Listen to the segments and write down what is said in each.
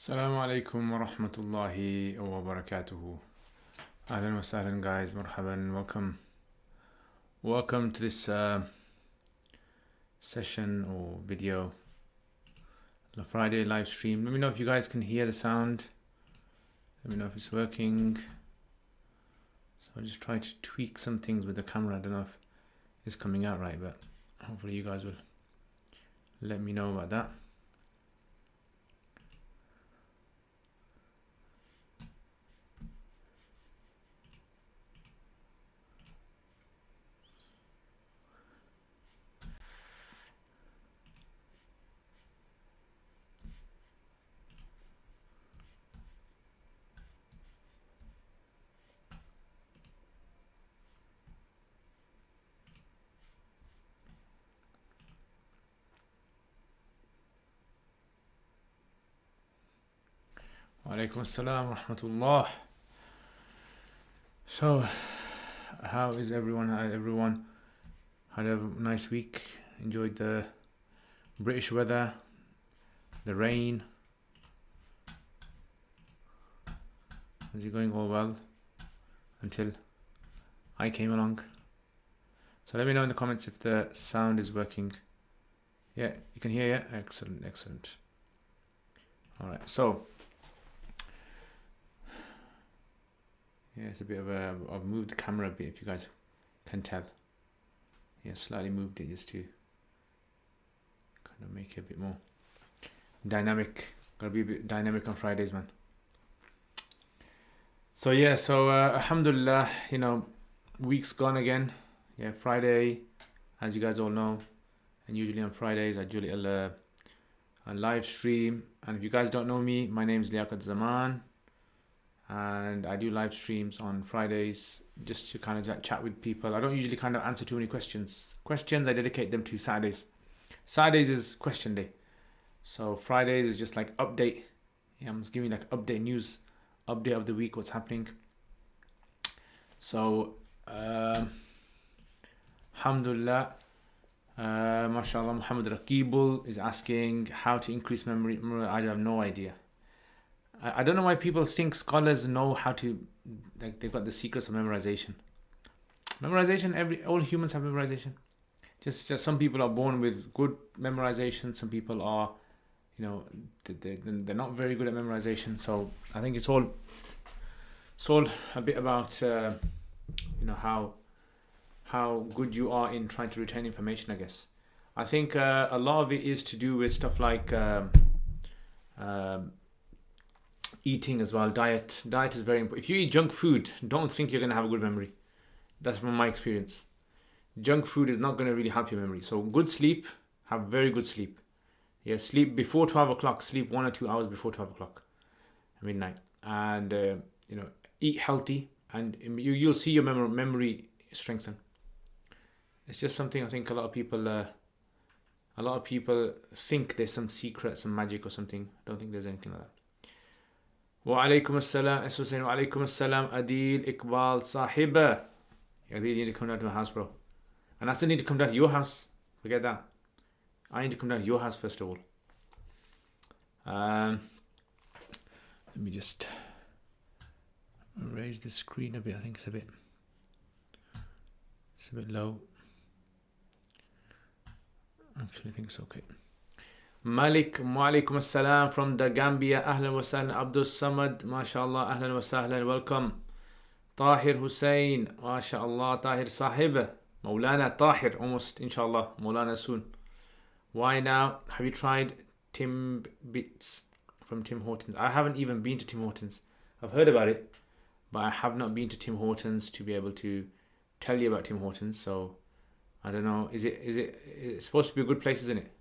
السلام عليكم ورحمة الله وبركاته. أهلا وسهلا guys, مرحبا, welcome to this session or video, the Friday live stream. Let me know if you guys can hear the sound. Let me know if it's working. So I'll just try to tweak some things with the camera. I don't know if it's coming out right, but hopefully you guys will let me know about that. Alaikum assalam wa rahmatullah. So, how is everyone? Everyone had a nice week. Enjoyed the British weather, the rain. Is it going all well until I came along? So let me know in the comments if the sound is working. Yeah, you can hear. Yeah, excellent. All right, so. Yeah, it's a bit of I've moved the camera a bit, if you guys can tell. Yeah, slightly moved it just to kind of make it a bit more dynamic. Gotta be a bit dynamic on Fridays, man. So yeah, alhamdulillah, week's gone again. Yeah, Friday, as you guys all know, and usually on Fridays I do a little a live stream. And if you guys don't know me, my name is Liaquat Zaman. And I do live streams on Fridays just to kind of chat with people. I don't usually kind of answer too many questions. Questions, I dedicate them to Saturdays. Saturdays is question day. So Fridays is just like update. Yeah, I'm just giving like update news, update of the week, what's happening. So, alhamdulillah, mashallah, Muhammad Raqibul is asking how to increase memory. I have no idea. I don't know why people think scholars know how to, like they've got the secrets of memorization. All humans have memorization. Just some people are born with good memorization. Some people are, they're not very good at memorization. So I think it's all a bit about, how good you are in trying to retain information, I guess. I think a lot of it is to do with stuff like eating as well. Diet is very important. If you eat junk food, don't think you're going to have a good memory. That's from my experience. Junk food is not going to really help your memory. So good sleep, have very good sleep. Yeah, sleep before 12 o'clock. Sleep 1 or 2 hours before 12 o'clock midnight. And eat healthy, and you'll see your memory strengthen. It's just something I think a lot of people think there's some secret, some magic or something. I don't think there's anything like that. Wa alaikum assalam. Wa alaikum assalam. Adil Iqbal Sahiba. Adil, you need to come down to my house, bro. And I still need to come down to your house. Forget that. I need to come down to your house first of all. Let me just raise the screen a bit. I think it's a bit low. Actually, I think it's okay. Malik, Walaikum Assalam from the Gambia. Ahlan wa sahlan. Abdul Samad, MashaAllah. Ahlan wa sahlan. Welcome. Tahir Hussein, MashaAllah. Tahir Sahib. Maulana Tahir, almost, inshallah. Maulana soon. Why now? Have you tried Tim Bits from Tim Hortons? I haven't even been to Tim Hortons. I've heard about it, but I have not been to Tim Hortons to be able to tell you about Tim Hortons. So, I don't know. It's supposed to be a good place, isn't it?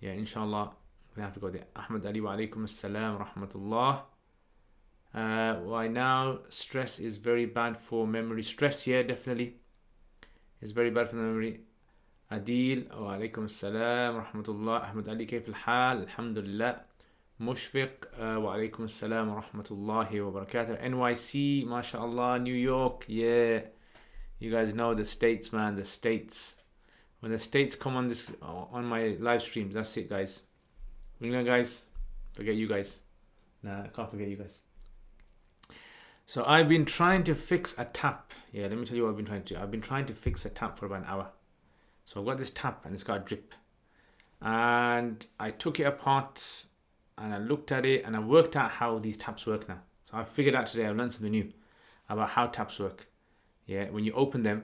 Yeah, inshallah, we have to go there. Ahmed Ali, wa alaikum assalam, rahmatullah. Why now? Stress is very bad for memory. Stress, yeah, definitely. Is very bad for the memory. Adil, wa alaikum assalam, rahmatullah. Ahmed Ali, kayf al-hal? Alhamdulillah. Mushfiq, wa alaikum assalam, rahmatullahi wa barakatuh. NYC, mashallah. New York, yeah. You guys know the States, man, the States. When the States come on my live streams, that's it, guys. England guys, forget you guys. Nah, I can't forget you guys. So I've been trying to fix a tap. Yeah, let me tell you what I've been trying to do. I've been trying to fix a tap for about an hour. So I've got this tap and it's got a drip. And I took it apart and I looked at it and I worked out how these taps work now. So I figured out today, I've learned something new about how taps work. Yeah, when you open them,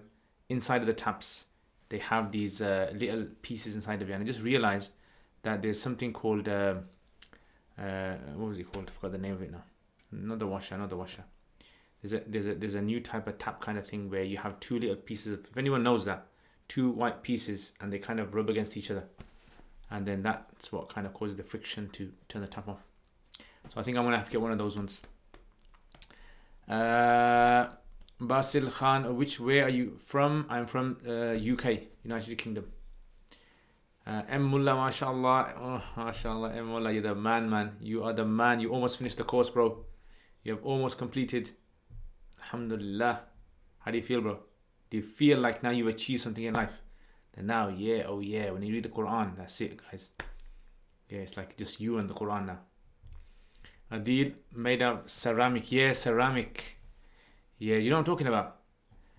inside of the taps, they have these little pieces inside of it. And I just realized that there's something called, what was it called? I forgot the name of it now. Not the washer. There's a new type of tap kind of thing where you have two little pieces of, if anyone knows that, two white pieces and they kind of rub against each other. And then that's what kind of causes the friction to turn the tap off. So I think I'm going to have to get one of those ones. Basil Khan, way are you from? I'm from UK, United Kingdom. M. Mullah, mashallah. Oh, mashallah, M. Mullah, you're the man. You are the man. You almost finished the course, bro. You have almost completed. Alhamdulillah. How do you feel, bro? Do you feel like now you've achieved something in life? Then now, yeah, oh yeah, when you read the Quran, that's it, guys. Yeah, it's like just you and the Quran now. Adil, made of ceramic. Yeah, ceramic. Yeah, you know what I'm talking about.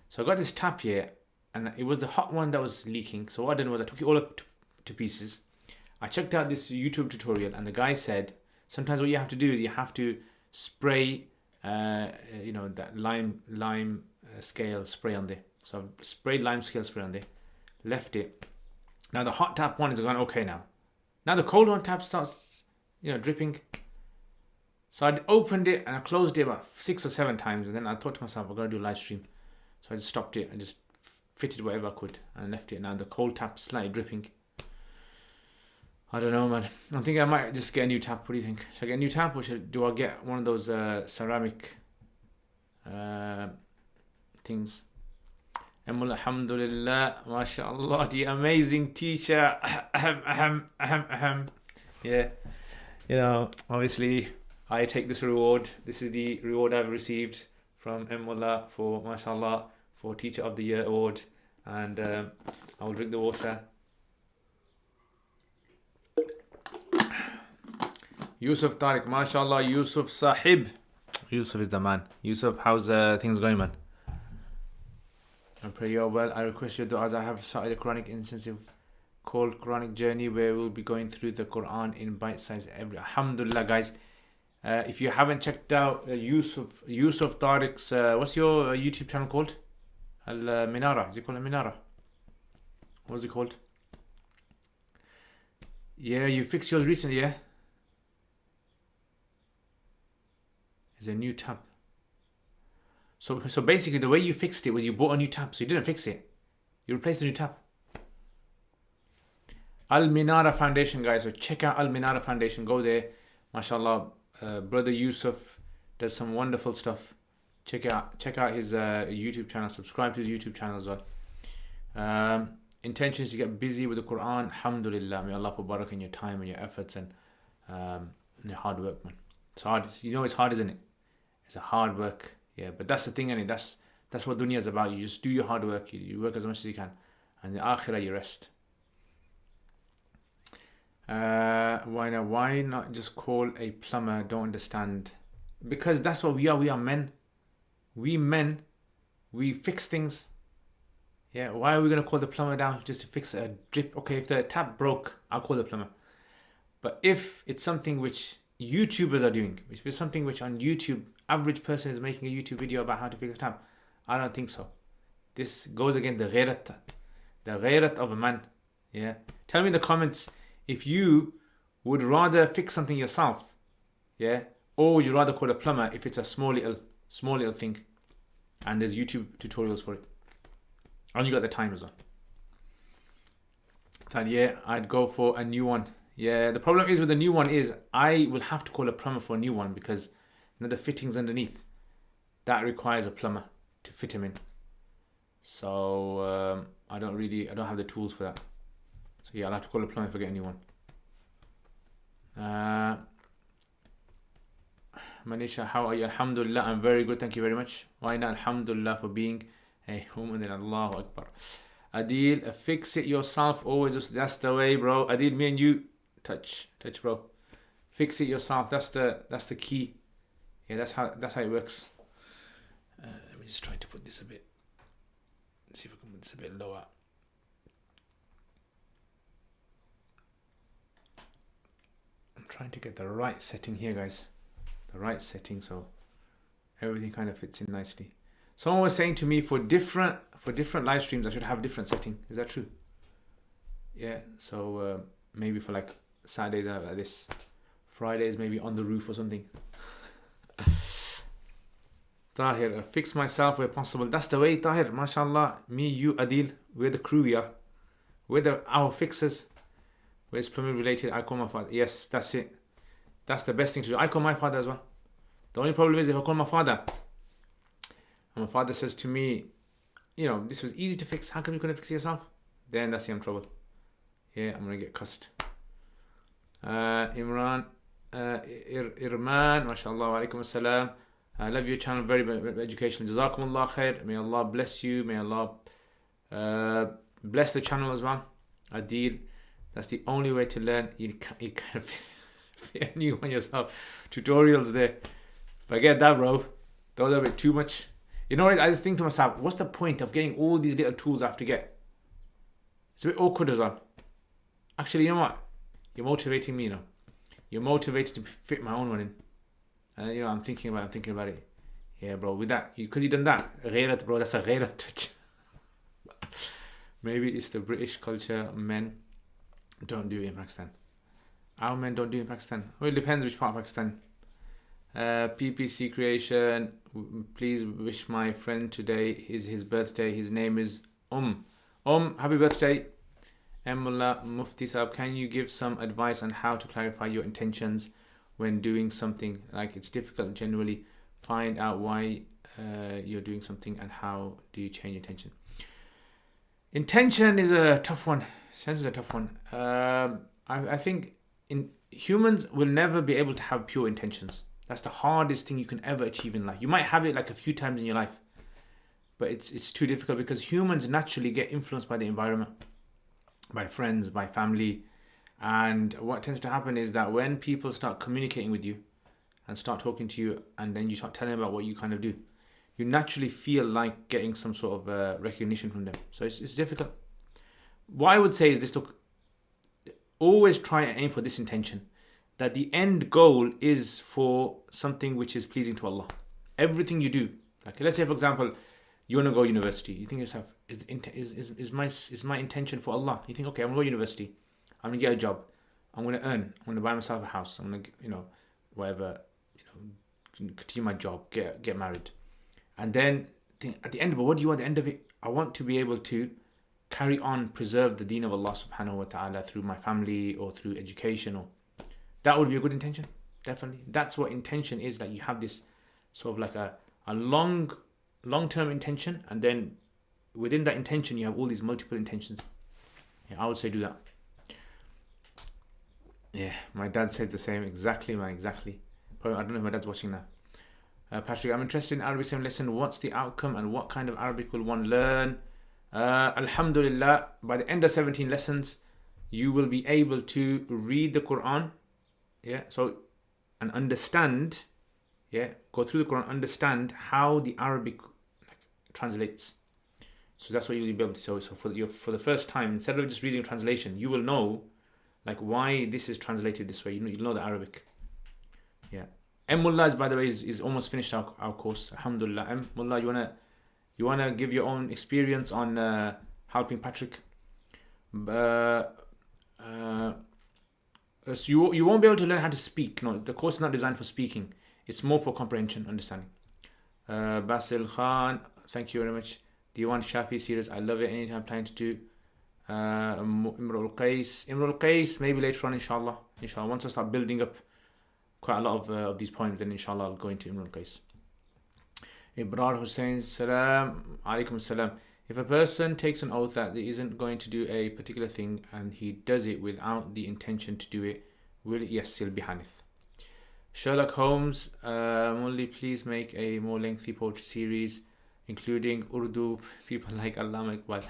So I got this tap here, and it was the hot one that was leaking. So what I did was I took it all up to pieces. I checked out this YouTube tutorial, and the guy said sometimes what you have to do is you have to spray, that lime scale spray on there. So I sprayed lime scale spray on there, left it. Now the hot tap one is going okay now. Now the cold one tap starts, dripping. So I opened it and I closed it about 6 or 7 times, and then I thought to myself, I've got to do a live stream. So I just stopped it and just fitted whatever I could and left it. Now the cold tap's slightly dripping. I don't know, man. I think I might just get a new tap. What do you think? Should I get a new tap, or do I get one of those ceramic things? Alhamdulillah, mashallah, the amazing teacher. Yeah, obviously I take this reward. This is the reward I've received from Mullah for, mashallah, for Teacher of the Year award. And I will drink the water. Yusuf Tariq, mashallah, Yusuf Sahib. Yusuf is the man. Yusuf, how's things going, man? I pray you're well. I request your du'as. I have started a Quranic intensive called Quranic Journey, where we'll be going through the Quran in bite size every. Alhamdulillah, guys. If you haven't checked out Yusuf Tariq's, what's your YouTube channel called? Al Minara. Is it called Al Minara? What's it called? Yeah, you fixed yours recently, yeah? There's a new tab. So basically the way you fixed it was you bought a new tab. So you didn't fix it. You replaced the new tab. Al Minara Foundation, guys. So check out Al Minara Foundation. Go there. MashaAllah. Brother Yusuf does some wonderful stuff. Check out his YouTube channel. Subscribe to his YouTube channel as well. Intentions to get busy with the Quran. Alhamdulillah. May Allah put barakah in your time and your efforts and your hard work, man. It's hard. It's hard, isn't it? It's a hard work. Yeah, but that's the thing, innit? That's what dunya is about. You just do your hard work. You work as much as you can. And in the akhirah, you rest. Why not just call a plumber? Don't understand. Because that's what we are. We are men. We fix things. Yeah, why are we going to call the plumber down just to fix a drip? Okay, if the tap broke, I'll call the plumber. But if it's something which YouTubers are doing, if it's something which on YouTube, average person is making a YouTube video about how to fix a tap, I don't think so. This goes against the ghairat of a man. Yeah. Tell me in the comments if you would rather fix something yourself, yeah, or would you rather call a plumber if it's a small little thing, and there's YouTube tutorials for it, and you got the time as well. Thought, yeah, I'd go for a new one. Yeah, the problem is with the new one is I will have to call a plumber for a new one because the fittings underneath that requires a plumber to fit him in. So I don't have the tools for that. So yeah, I'll have to call a plumber if I get a new one. Manisha, how are you? Alhamdulillah, I'm very good, thank you very much. Why not? Alhamdulillah for being a woman in Allahu Akbar. Adil, fix it yourself always. That's the way, bro. Adil, me and you touch, bro. Fix it yourself. That's the key. Yeah, that's how it works. Let me just try to put this a bit. See if I can put this a bit lower. I'm trying to get the right setting here, guys. The right setting so everything kind of fits in nicely. Someone was saying to me for different live streams I should have a different setting. Is that true? Yeah. So maybe for like Saturdays like this, Fridays maybe on the roof or something. Tahir, fix myself where possible. That's the way, Tahir. MashaAllah. Me, you, Adil, we're the crew, yeah. We're our fixers. Where it's plumbing related, I call my father. Yes, that's it. That's the best thing to do. I call my father as well. The only problem is if I call my father, and my father says to me, you know, this was easy to fix. How come you couldn't fix it yourself? Then that's it, I'm trouble. Yeah, I'm going to get cussed. Imran, Irman, mashallah, wa alaikum assalam. I love your channel, very educational. Jazakumullah khair. May Allah bless you. May Allah bless the channel as well. Adil, that's the only way to learn. You can't be a new one yourself. Tutorials there. Forget that, bro. Those are a bit too much. You know what? I just think to myself, what's the point of getting all these little tools I have to get? It's a bit awkward as well. Actually, you know what? You're motivating me, you know. You're motivated to fit my own one in. And you know, I'm thinking about it. Yeah, bro, with that, because you done that, ghairat, bro, that's a ghairat touch. Maybe it's the British culture. Men don't do it in Pakistan. Our men don't do it in Pakistan. Well, it depends which part of Pakistan. PPC creation. Please wish my friend today is his birthday. His name is happy birthday. Mullah Mufti Sahab, can you give some advice on how to clarify your intentions when doing something? Like, it's difficult generally. Find out why you're doing something and how do you change intention. Intention is a tough one. Sense is a tough one. I think humans will never be able to have pure intentions. That's the hardest thing you can ever achieve in life. You might have it like a few times in your life, but it's too difficult because humans naturally get influenced by the environment, by friends, by family. And what tends to happen is that when people start communicating with you and start talking to you, and then you start telling about what you kind of do, you naturally feel like getting some sort of recognition from them. So it's difficult. What I would say is this: look, always try and aim for this intention, that the end goal is for something which is pleasing to Allah. Everything you do, like let's say for example, you want to go to university. You think to yourself, is my intention for Allah? You think, okay, I'm going to go to university. I'm going to get a job. I'm going to earn. I'm going to buy myself a house. I'm going to, whatever, continue my job, get married. And then think at the end of it, what do you want at the end of it? I want to be able to carry on, preserve the deen of Allah subhanahu wa ta'ala through my family or through education. Or that would be a good intention. Definitely. That's what intention is, that you have this sort of like a long-term intention, and then within that intention you have all these multiple intentions. Yeah, I would say do that. Yeah, my dad says the same. Exactly, man, exactly. Probably, I don't know if my dad's watching now. Patrick, I'm interested in Arabic 7 lesson. What's the outcome and what kind of Arabic will one learn? Alhamdulillah, by the end of 17 lessons, you will be able to read the Quran. Yeah, so, and understand, go through the Quran, understand how the Arabic translates. So that's what you'll be able to say. So for the first time, instead of just reading a translation, you will know like why this is translated this way. You'll know the Arabic. Yeah. Mullah is, by the way, is almost finished our course. Alhamdulillah. Mullah, you wanna give your own experience on helping Patrick? So you won't be able to learn how to speak. No, the course is not designed for speaking. It's more for comprehension, understanding. Basil Khan, thank you very much. Diwan Shafi series, I love it. Anytime planning to do. Imrul Qais, maybe later on, inshallah. Once I start building up quite a lot of these points, then inshallah I'll go into Imrul Qais. Ibrar Hussein, salam alaikum salam. If a person takes an oath that he isn't going to do a particular thing and he does it without the intention to do it, yes, he'll be Hanith. Sherlock Holmes, only please make a more lengthy poetry series, including Urdu, people like Allama Iqbal.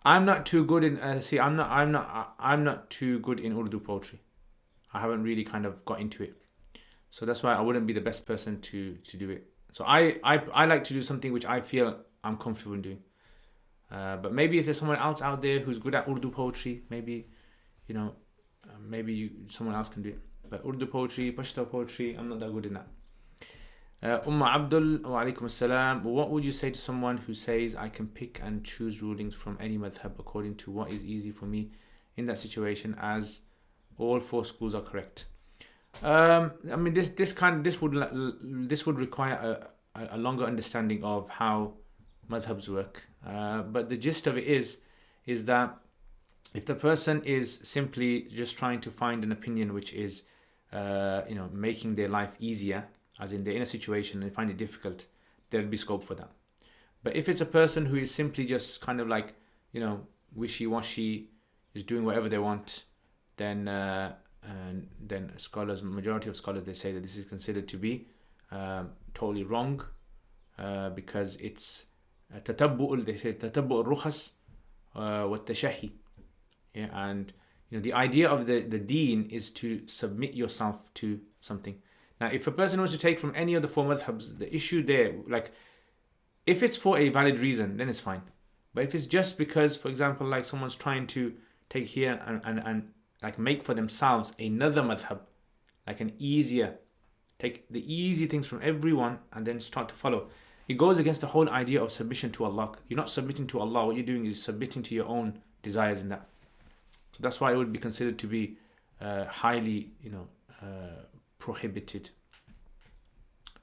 I'm not too good in I'm not too good in Urdu poetry. I haven't really kind of got into it. So that's why I wouldn't be the best person to do it. So I like to do something which I feel I'm comfortable in doing. But maybe if there's someone else out there who's good at Urdu poetry, maybe, someone else can do it. But Urdu poetry, Pashto poetry, I'm not that good in that. Abdul, wa alaikum assalam. What would you say to someone who says I can pick and choose rulings from any madhab according to what is easy for me in that situation, as all 4 schools are correct? This would require a longer understanding of how madhabs work. But the gist of it is that if the person is simply just trying to find an opinion which is making their life easier, as in they're in a situation and find it difficult, there'll be scope for that. But if it's a person who is simply just kind of like, wishy-washy, is doing whatever they want, then majority of scholars, they say that this is considered to be totally wrong, because it's tatabbu' al-rukhas wa tashahi. Yeah, and the idea of the deen is to submit yourself to something. Now, if a person was to take from any of the 4 madhabs, the issue there, like, if it's for a valid reason, then it's fine. But if it's just because, for example, like someone's trying to take here and like make for themselves another madhab, like take the easy things from everyone and then start to follow, it goes against the whole idea of submission to Allah. You're not submitting to Allah. What you're doing is submitting to your own desires in that. So that's why it would be considered to be highly, prohibited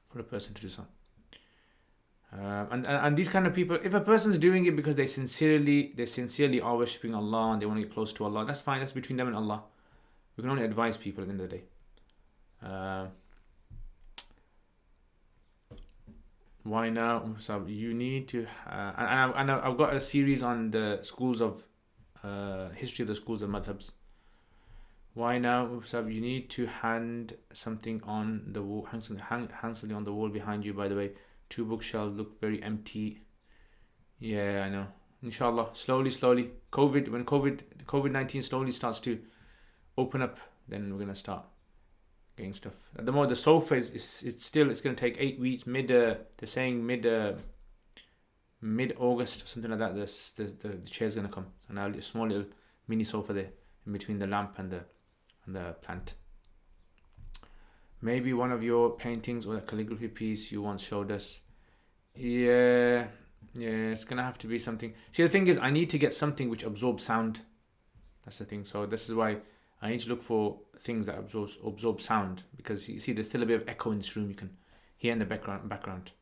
for a person to do so. And these kind of people, if a person's doing it because they sincerely are worshipping Allah and they want to get close to Allah, that's fine. That's between them and Allah. We can only advise people at the end of the day. Why now? So you need to, and I've got a series on the schools of history of the schools of madhabs. Why now? So you need to hang something on the wall, hang something on the wall behind you. By the way, 2 bookshelves look very empty. Yeah, I know. Inshallah, slowly. When COVID-19 slowly starts to open up, then we're gonna start getting stuff. At the moment, the sofa it's gonna take 8 weeks. They're saying mid August or something like that. The chair's gonna come, and a small little mini sofa there in between the lamp and the plant. Maybe one of your paintings or a calligraphy piece you once showed us. Yeah, it's gonna have to be something. See, the thing is, I need to get something which absorbs sound. That's the thing. So this is why I need to look for things that absorb sound, because you see there's still a bit of echo in this room. You can hear in the background.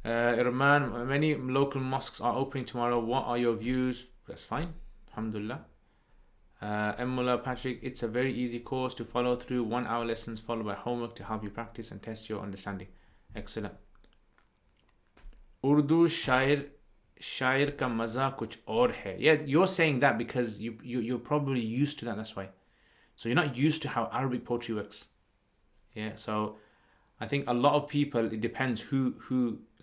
Irman, many local mosques are opening tomorrow. What are your views? That's fine. Alhamdulillah. Mullah Patrick, it's a very easy course to follow through. 1 hour lessons followed by homework to help you practice and test your understanding. Excellent. Urdu शायर का मज़ा कुछ और है. Yeah, you're saying that because you're probably used to that. That's why. So you're not used to how Arabic poetry works. Yeah. So I think a lot of people, it depends who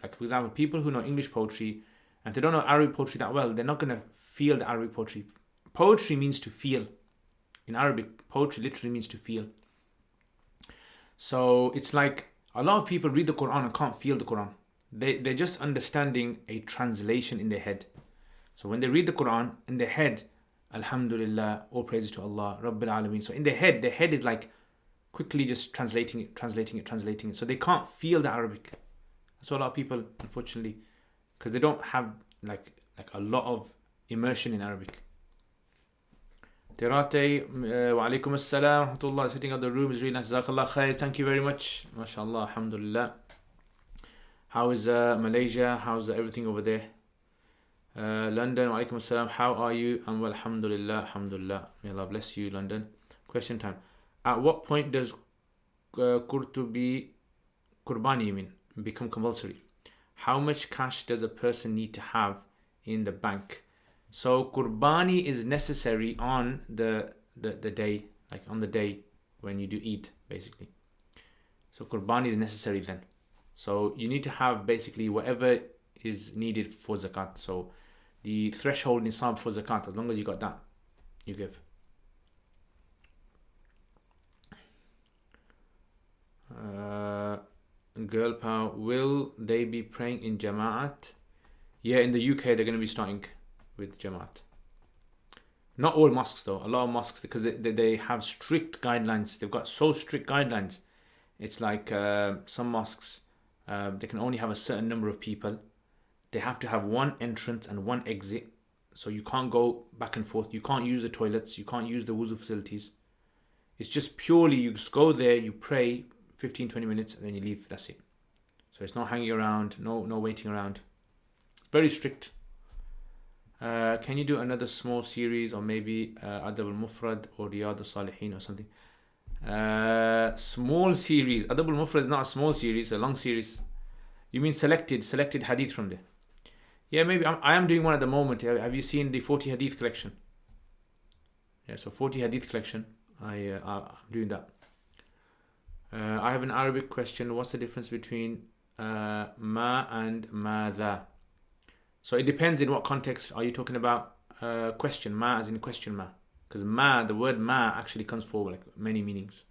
like, for example, people who know English poetry and they don't know Arabic poetry that well, they're not gonna feel the Arabic poetry. Poetry means to feel. In Arabic, poetry literally means to feel. So it's like a lot of people read the Quran and can't feel the Quran. They're just understanding a translation in their head. So when they read the Quran, in their head, Alhamdulillah, all praises to Allah, Rabbil Alameen. So in their head is like quickly just translating it. So they can't feel the Arabic. That's what a lot of people, unfortunately, because they don't have like a lot of immersion in Arabic. Tirate, wa alaikum assalam, rahmatullah, sitting out the room is really nice. Jazakallah khair. Thank you very much. MashaAllah, alhamdulillah. How is Malaysia? How's everything over there? London, wa alaikum assalam. How are you? I'm well, alhamdulillah, alhamdulillah. May Allah bless you, London. Question time. At what point does Qurtubi Qurbani become compulsory? How much cash does a person need to have in the bank? So Qurbani is necessary on the day, like on the day when you do Eid, basically. So Qurbani is necessary then. So you need to have basically whatever is needed for zakat. So the threshold nisab for zakat, as long as you got that, you give. Girl power. Will they be praying in Jama'at? Yeah, in the UK they're going to be starting with Jama'at. Not all mosques though. A lot of mosques, because they have strict guidelines. They've got so strict guidelines. It's like some mosques, they can only have a certain number of people. They have to have one entrance and one exit. So you can't go back and forth. You can't use the toilets. You can't use the wuzu facilities. It's just purely you just go there, you pray 15-20 minutes and then you leave. That's it. So it's not hanging around, no waiting around. Very strict. Can you do another small series, or maybe Adab al-Mufrad or Riyad al-Salihin or something? Small series. Adab al-Mufrad is not a small series, a long series. You mean selected hadith from there? Yeah, maybe. I am doing one at the moment. Have you seen the 40 hadith collection? Yeah, so 40 hadith collection. I'm doing that. I have an Arabic question. What's the difference between ma and madha? So it depends in what context are you talking about. Question, ma as in question ma. Because ma, the word ma actually comes for like many meanings.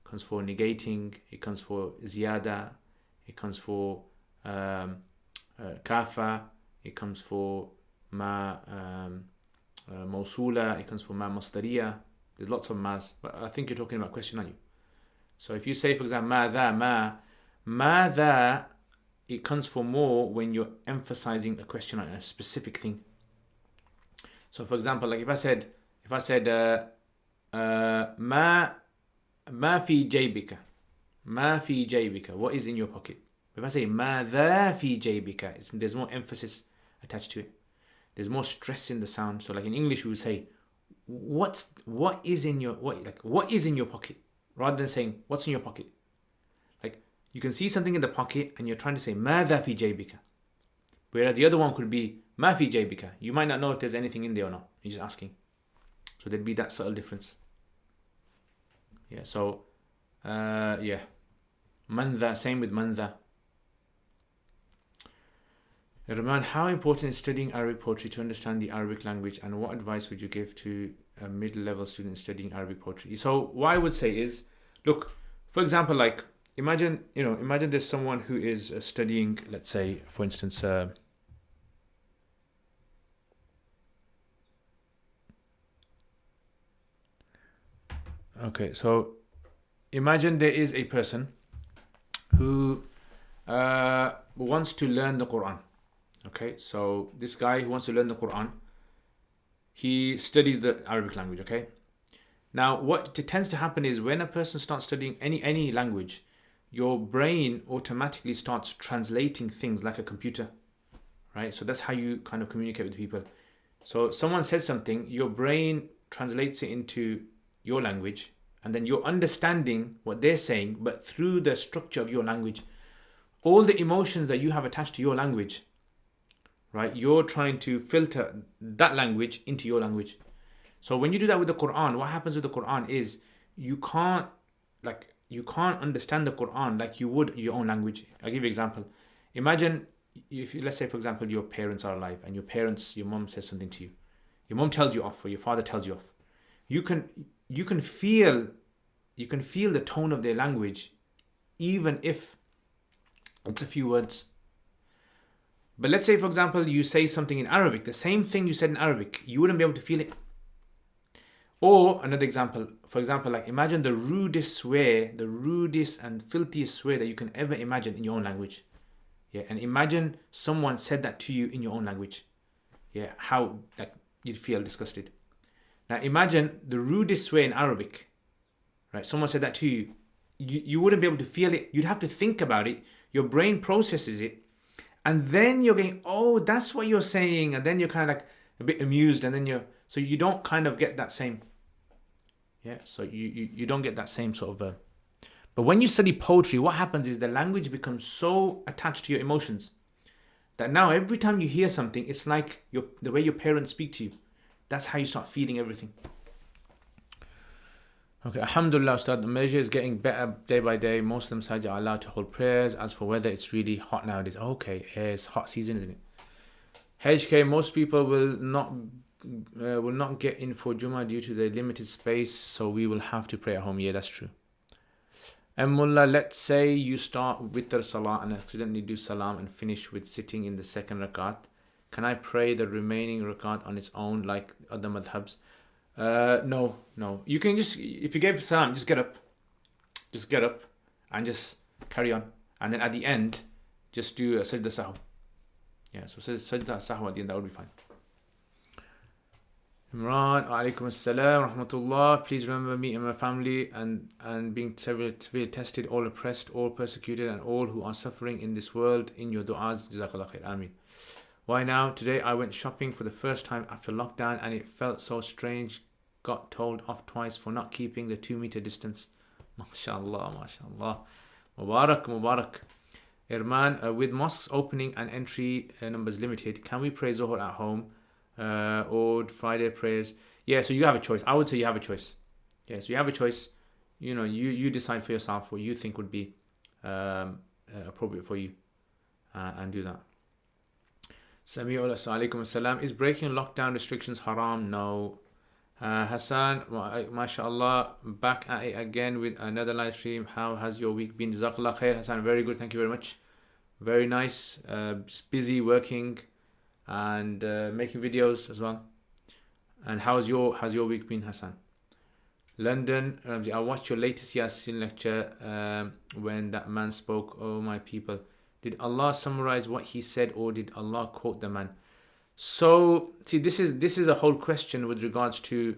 It comes for negating, it comes for ziyada, it comes for kafa, it comes for ma mawsula, it comes for ma masdariya. There's lots of mas, but I think you're talking about question, aren't you? So if you say, for example, ma dha, it comes for more when you're emphasizing a question on a specific thing. So for example, like if I said ma fi jaybika, what is in your pocket? If I say ma dha fi jaybika, there's more emphasis attached to it. There's more stress in the sound. So like in English we would say what is in your pocket, rather than saying what's in your pocket. Like you can see something in the pocket and you're trying to say ma dha fi jaybika, whereas the other one could be ma fi jaybika. You might not know if there's anything in there or not. You're just asking. So there'd be that subtle difference. Yeah. So yeah, man dha, same with man dha. Rahman, how important is studying Arabic poetry to understand the Arabic language, and what advice would you give to a middle-level student studying Arabic poetry? So what I would say is, look, for example, like imagine there's someone who is studying, let's say, for instance, okay, so imagine there is a person who wants to learn the Quran. Okay, so this guy who wants to learn the Quran, he studies the Arabic language. Okay, now what tends to happen is when a person starts studying any language, your brain automatically starts translating things like a computer, right? So that's how you kind of communicate with people. So someone says something, your brain translates it into your language, and then you're understanding what they're saying, but through the structure of your language. All the emotions that you have attached to your language, right? You're trying to filter that language into your language. So when you do that with the Quran, what happens with the Quran is you can't understand the Quran like you would your own language. I'll give you an example. Imagine let's say, for example, your parents are alive and your mom says something to you. Your mom tells you off or your father tells you off. You can feel the tone of their language, even if it's a few words. But let's say, for example, you say something in Arabic, the same thing you said in Arabic, you wouldn't be able to feel it. Or another example, for example, like imagine the rudest and filthiest swear that you can ever imagine in your own language. Yeah, and imagine someone said that to you in your own language. Yeah, how you'd feel disgusted. Now imagine the rudest swear in Arabic, right? Someone said that to you. You wouldn't be able to feel it. You'd have to think about it. Your brain processes it. And then you're going, oh, that's what you're saying. And then you're kind of like a bit amused. And then so you don't kind of get that same. Yeah, so you don't get that same sort of. But when you study poetry, what happens is the language becomes so attached to your emotions that now every time you hear something, it's like the way your parents speak to you. That's how you start feeling everything. Okay, Alhamdulillah, Ustad, the measure is getting better day by day. Most of them Sajid are allowed to hold prayers. As for weather, it's really hot nowadays. Okay, it's hot season, isn't it? HK, most people will not get in for Jummah due to the limited space, so we will have to pray at home. Yeah, that's true. And Mullah, let's say you start witr salah and accidentally do salam and finish with sitting in the second rakat. Can I pray the remaining rakat on its own like other madhabs? No. You can just, if you gave salam, just get up. Just get up and just carry on. And then at the end, just do a sajda sahw. Yeah, so sajda sahw at the end, that would be fine. Imran, alaikum assalam, rahmatullah. Please remember me and my family and being severely tested, all oppressed, all persecuted, and all who are suffering in this world in your du'as. Jazakallah khair. Ameen. Why now? Today I went shopping for the first time after lockdown and it felt so strange. Got told off twice for not keeping the 2-meter distance. MashaAllah, MashaAllah. Mubarak. Irman, with mosques opening and entry numbers limited, can we pray Zuhr at home? Or Friday prayers? Yeah, so you have a choice. I would say you have a choice. Yeah, so you have a choice. You decide for yourself what you think would be appropriate for you and do that. Sami'ullah, alaikum assalam. Is breaking lockdown restrictions haram? No. Hassan, mashallah, back at it again with another live stream. How has your week been? Jazakallah khair, Hassan. Very good, thank you very much. Very nice. Just busy working and making videos as well. And how's your week been, Hassan? London, I watched your latest Yasin lecture when that man spoke. Oh my people, did Allah summarize what he said or did Allah quote the man? So see, this is a whole question with regards to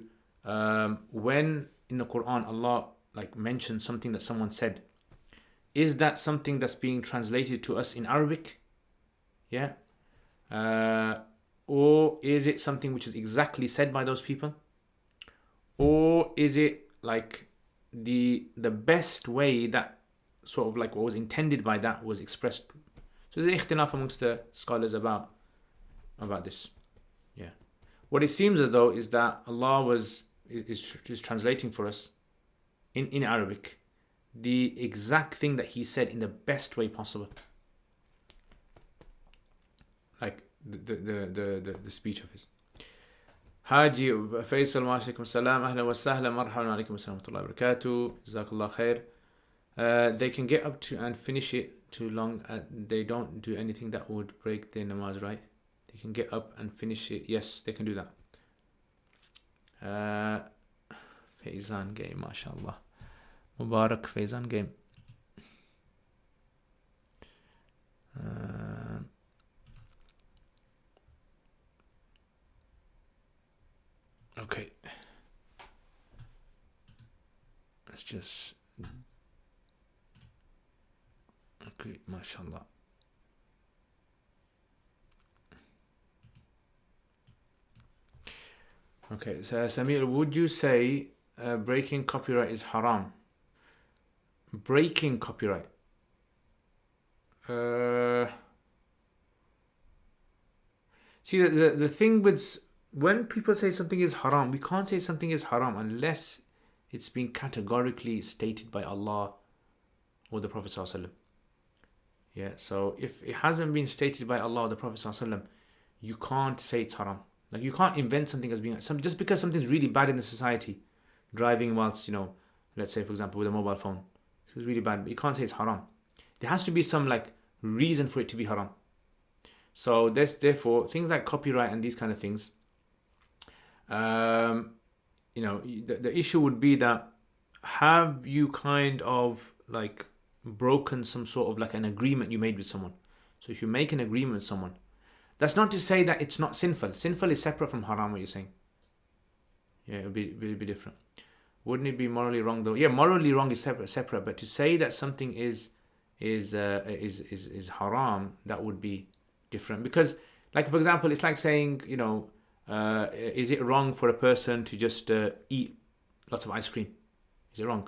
when in the Quran Allah mentions something that someone said. Is that something that's being translated to us in Arabic? Yeah. Or is it something which is exactly said by those people? Or is it like the best way that sort of what was intended by that was expressed? So there's an ikhtilaf amongst the scholars about this. Yeah. What it seems as though is that Allah is translating for us in Arabic the exact thing that he said in the best way possible. Like the speech of his. Haji Faisal, alaikum salam, ahlan wa sahlan, marhaban, alaikum assalam wa rahmatullahi wa barakatuh, jazakallah khair. They can get up to and finish it too long. They don't do anything that would break their namaz, right? They can get up and finish it. Yes, they can do that. Faizan game, mashallah. Mubarak Faizan game. Okay. Let's just... Okay, mashallah. Okay, so Samir, would you say breaking copyright is haram? Breaking copyright? See, the thing with... When people say something is haram, we can't say something is haram unless it's been categorically stated by Allah or the Prophet ﷺ. Yeah, so if it hasn't been stated by Allah or the Prophet ﷺ, you can't say it's haram. Like you can't invent something as being just because something's really bad in the society, driving whilst let's say for example with a mobile phone, it's really bad, but you can't say it's haram. There has to be some reason for it to be haram. So therefore things like copyright and these kind of things, the issue would be that have you kind of broken some sort of an agreement you made with someone. So if you make an agreement with someone, that's not to say that it's not sinful. Sinful is separate from haram, what you're saying. Yeah, it would be different. Wouldn't it be morally wrong though? Yeah, morally wrong is separate. But to say that something is haram, that would be different. Because, for example, it's like saying, is it wrong for a person to just eat lots of ice cream? Is it wrong?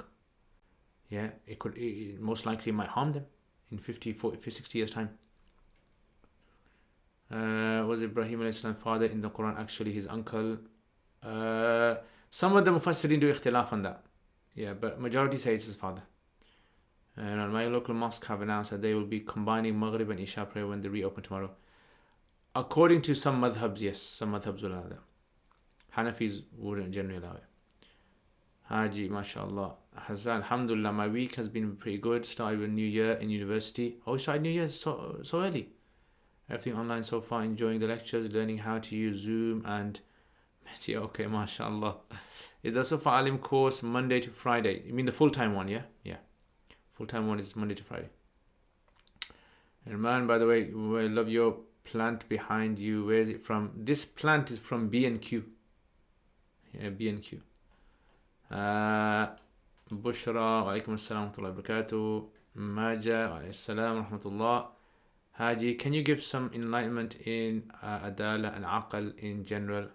Yeah, it most likely might harm them in 50, 40, 60 years' time. Was Ibrahim alayhi salam father in the Quran actually his uncle? Some of the Mufassirin do ikhtilaf on that. Yeah, but majority say it's his father. And my local mosque have announced that they will be combining Maghrib and Isha prayer when they reopen tomorrow. According to some madhabs, yes, some madhabs will allow that. Hanafis wouldn't generally allow it. Haji, mashallah. Hassan, alhamdulillah, my week has been pretty good. Started with New Year in university. Oh, you started New Year so early. Everything online so far, enjoying the lectures, learning how to use Zoom and Meti. Okay, mashallah. Is the Safa Alim course Monday to Friday? You mean the full-time one, yeah? Yeah. Full-time one is Monday to Friday. And man, by the way, I love your plant behind you. Where is it from? This plant is from B&Q. Yeah, B&Q. Bushra, wa alaikum assalam wa rahmatullahi wa barakatuh. Maja, wa alaikum assalam wa rahmatullah. Haji, can you give some enlightenment in adala and aql in general,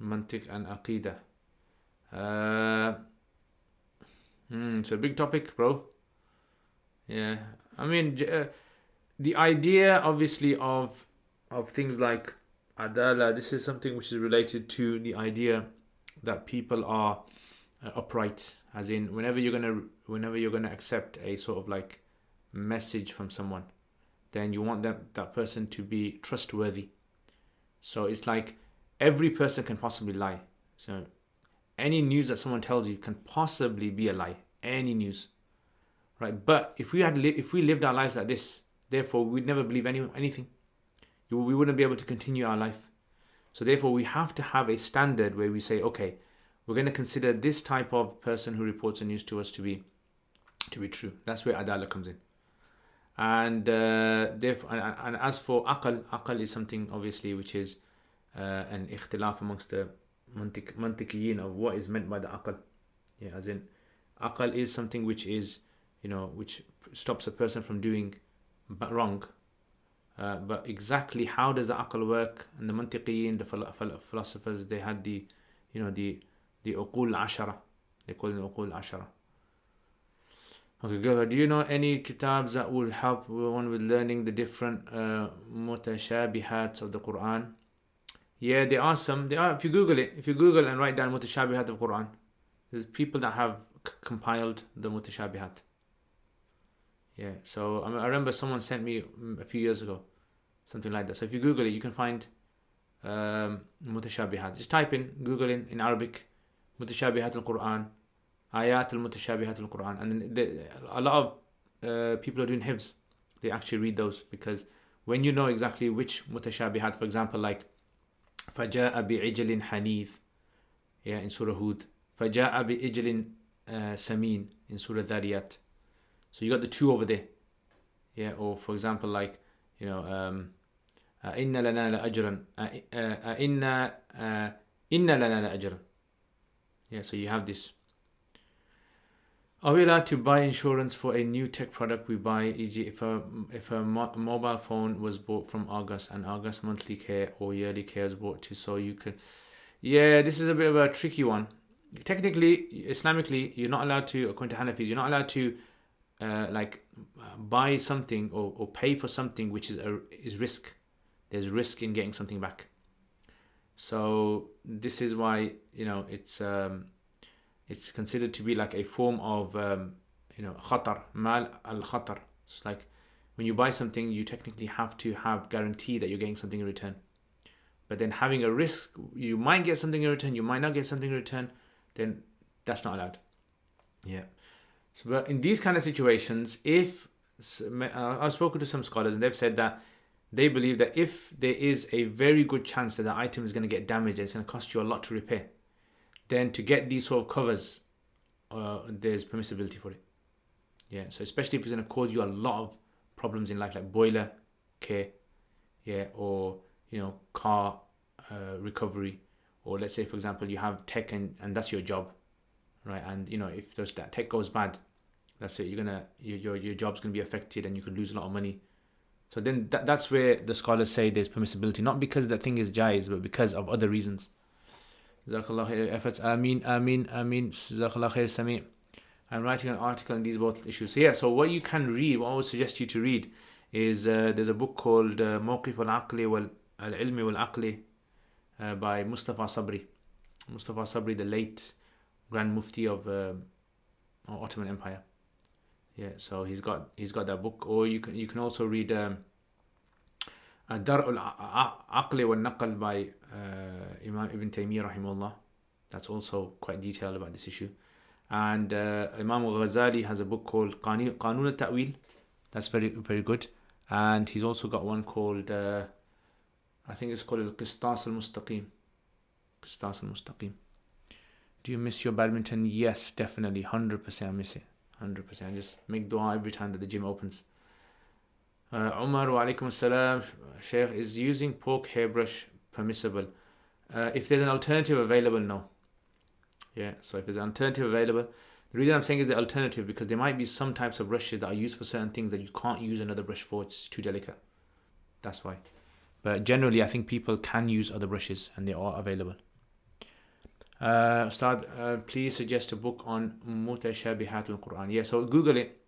mantiq and aqidah? It's a big topic, bro. Yeah, I mean, the idea, obviously, of things like adala. This is something which is related to the idea that people are upright, as in whenever you're gonna accept a sort of like message from someone, then you want that person to be trustworthy. So it's like every person can possibly lie. So any news that someone tells you can possibly be a lie. Any news, right? But if we lived our lives like this, therefore we'd never believe anything. We wouldn't be able to continue our life. So therefore we have to have a standard where we say, okay, we're going to consider this type of person who reports the news to us to be true. That's where adala comes in. And therefore, and as for aql is something obviously which is an ikhtilaf amongst the mantiqiyin of what is meant by the aql. Yeah, as in aql is something which is, which stops a person from doing wrong. But exactly how does the aql work? And the mantiqiyin, the philosophers, they had the uqul ashara. They call it uqul ashara. Okay, go ahead. Do you know any kitabs that will help one with learning the different mutashabihats of the Quran? Yeah, there are some. If you Google and write down mutashabihat of Quran, there's people that have compiled the mutashabihat. Yeah, so I remember someone sent me a few years ago something like that. So if you Google it, you can find mutashabihat. Just type in, Google in Arabic, mutashabihat al-Quran, ayat al-mutashabihat al-Quran, and then a lot of people are doing hifz. They actually read those, because when you know exactly which mutashabihat, for example, like فَجَاءَ بِعِجْلٍ حَنِيذٍ, yeah, in Surah Hud, فَجَاءَ بِعِجْلٍ سَمِينٍ in Surah Dhariyat. So you got the two over there. Yeah, or for example, like, إِنَّ لَنَا لَأَجْرًا إِنَّ لَنَا لَأَجْرًا. Yeah, so you have this. Are we allowed to buy insurance for a new tech product we buy, e.g. if a mobile phone was bought from August and August monthly care or yearly care is bought to, so you can... Yeah, this is a bit of a tricky one. Technically, Islamically, you're not allowed to, according to Hanafis, you're not allowed to buy something or pay for something which is risk. There's risk in getting something back. So this is why it's considered to be like a form of khatar, mal al khatar. It's like when you buy something, you technically have to have guarantee that you're getting something in return. But then having a risk, you might get something in return, you might not get something in return, then that's not allowed. Yeah. So, but in these kind of situations, if I've spoken to some scholars and they've said that they believe that if there is a very good chance that the item is going to get damaged and it's going to cost you a lot to repair, then to get these sort of covers, there's permissibility for it. Yeah, so especially if it's going to cause you a lot of problems in life, like boiler care, yeah, or car recovery, or let's say, for example, you have tech and that's your job, right? And if that tech goes bad, that's it. Your job's gonna be affected, and you could lose a lot of money. So then that's where the scholars say there's permissibility, not because the thing is jaiz, but because of other reasons. Jazakallah khair efforts. Ameen. Jazakallah khair Sami'. I'm writing an article on these both issues. So yeah, so what you can read, what I would suggest you to read is there's a book called Mawqif al-Aqli wal-Ilmi wal-Aqli by Mustafa Sabri. Mustafa Sabri, the late Grand Mufti of Ottoman Empire. Yeah, so he's got that book. Or you can also read Dar al-Aqli wal-Naql by Imam Ibn Taymiyyah rahimahullah. That's also quite detailed about this issue. And Imam al-Ghazali has a book called Qanun al-Ta'wil. That's very, very good. And he's also got one called, I think it's called Al-Qistas al-Mustaqim. Qistas al-Mustaqim. Do you miss your badminton? Yes, definitely. 100% I miss it. 100%. I just make dua every time that the gym opens. Umar, wa alaikum assalam. Sheikh, is using pork hairbrush permissible? If there's an alternative available, no. Yeah, so if there's an alternative available, the reason I'm saying is the alternative because there might be some types of brushes that are used for certain things that you can't use another brush for. It's too delicate. That's why. But generally, I think people can use other brushes and they are available. Ustad, please suggest a book on Mutashabihat al-Quran. Yeah, so Google it.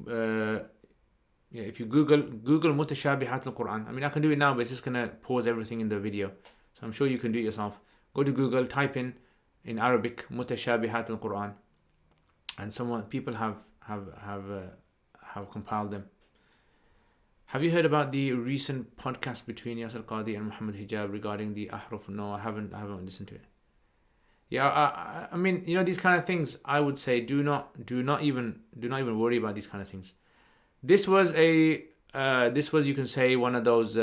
Yeah, if you Google Mutashabihat al-Quran. I mean, I can do it now, but it's just going to pause everything in the video. So I'm sure you can do it yourself. Go to Google, type in Arabic Mutashabihat al-Quran, and people have compiled them. Have you heard about the recent podcast between Yasir Qadi and Muhammad Hijab regarding the ahruf? No, I haven't listened to it. Yeah, I mean, these kind of things, I would say do not even worry about these kind of things. This was you can say one of those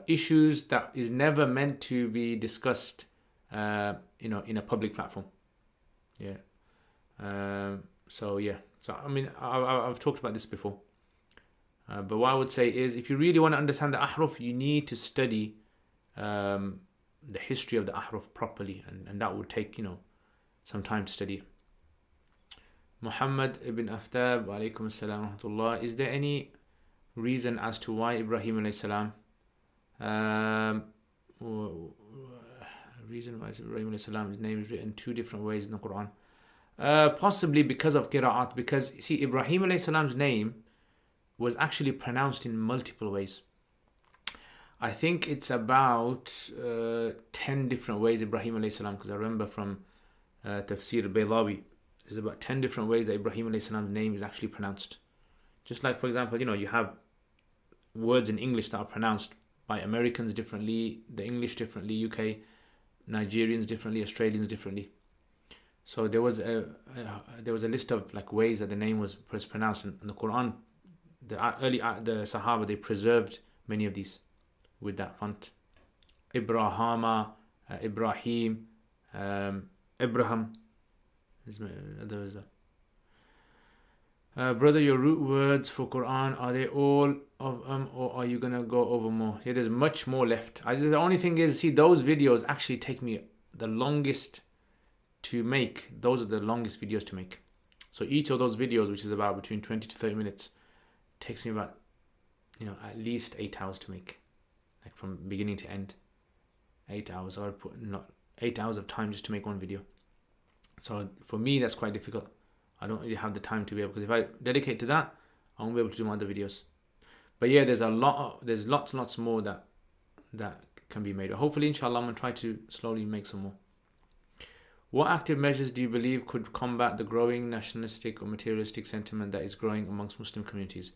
issues that is never meant to be discussed in a public platform. So I mean, I've talked about this before, but what I would say is, if you really want to understand the ahruf, you need to study the history of the ahruf properly, and that would take some time to study it. Muhammad ibn Aftab, alaykum assalam wa rahmatullah. Is there any reason as to why Ibrahim alayhi salam reason why Ibrahim alayhi salam's name is written two different ways in the Quran? Possibly because of qira'at, because see, Ibrahim alayhi salam's name was actually pronounced in multiple ways. I think it's about 10 different ways Ibrahim alayhi salam, because I remember from Tafsir Baydawi, there's about 10 different ways that Ibrahim alayhi salam's name is actually pronounced. Just like, for example, you have words in English that are pronounced by Americans differently, the English differently, UK, Nigerians differently, Australians differently. So there was a list of like ways that the name was pronounced, and the Quran, the Sahaba, they preserved many of these with that font. Ibrahima, Ibrahim, Abraham. Brother, your root words for Quran, are they all of them, or are you gonna go over more? Yeah, there's much more left. The only thing is, see, those videos actually take me the longest to make. Those are the longest videos to make. So each of those videos, which is about between 20 to 30 minutes, takes me about at least 8 hours to make, like from beginning to end. 8 hours, or 8 hours of time just to make one video. So for me, that's quite difficult. I don't really have the time to be able, because if I dedicate to that, I won't be able to do my other videos. But yeah, there's lots more that can be made. Hopefully, inshallah, I'm going to try to slowly make some more. What active measures do you believe could combat the growing nationalistic or materialistic sentiment that is growing amongst Muslim communities?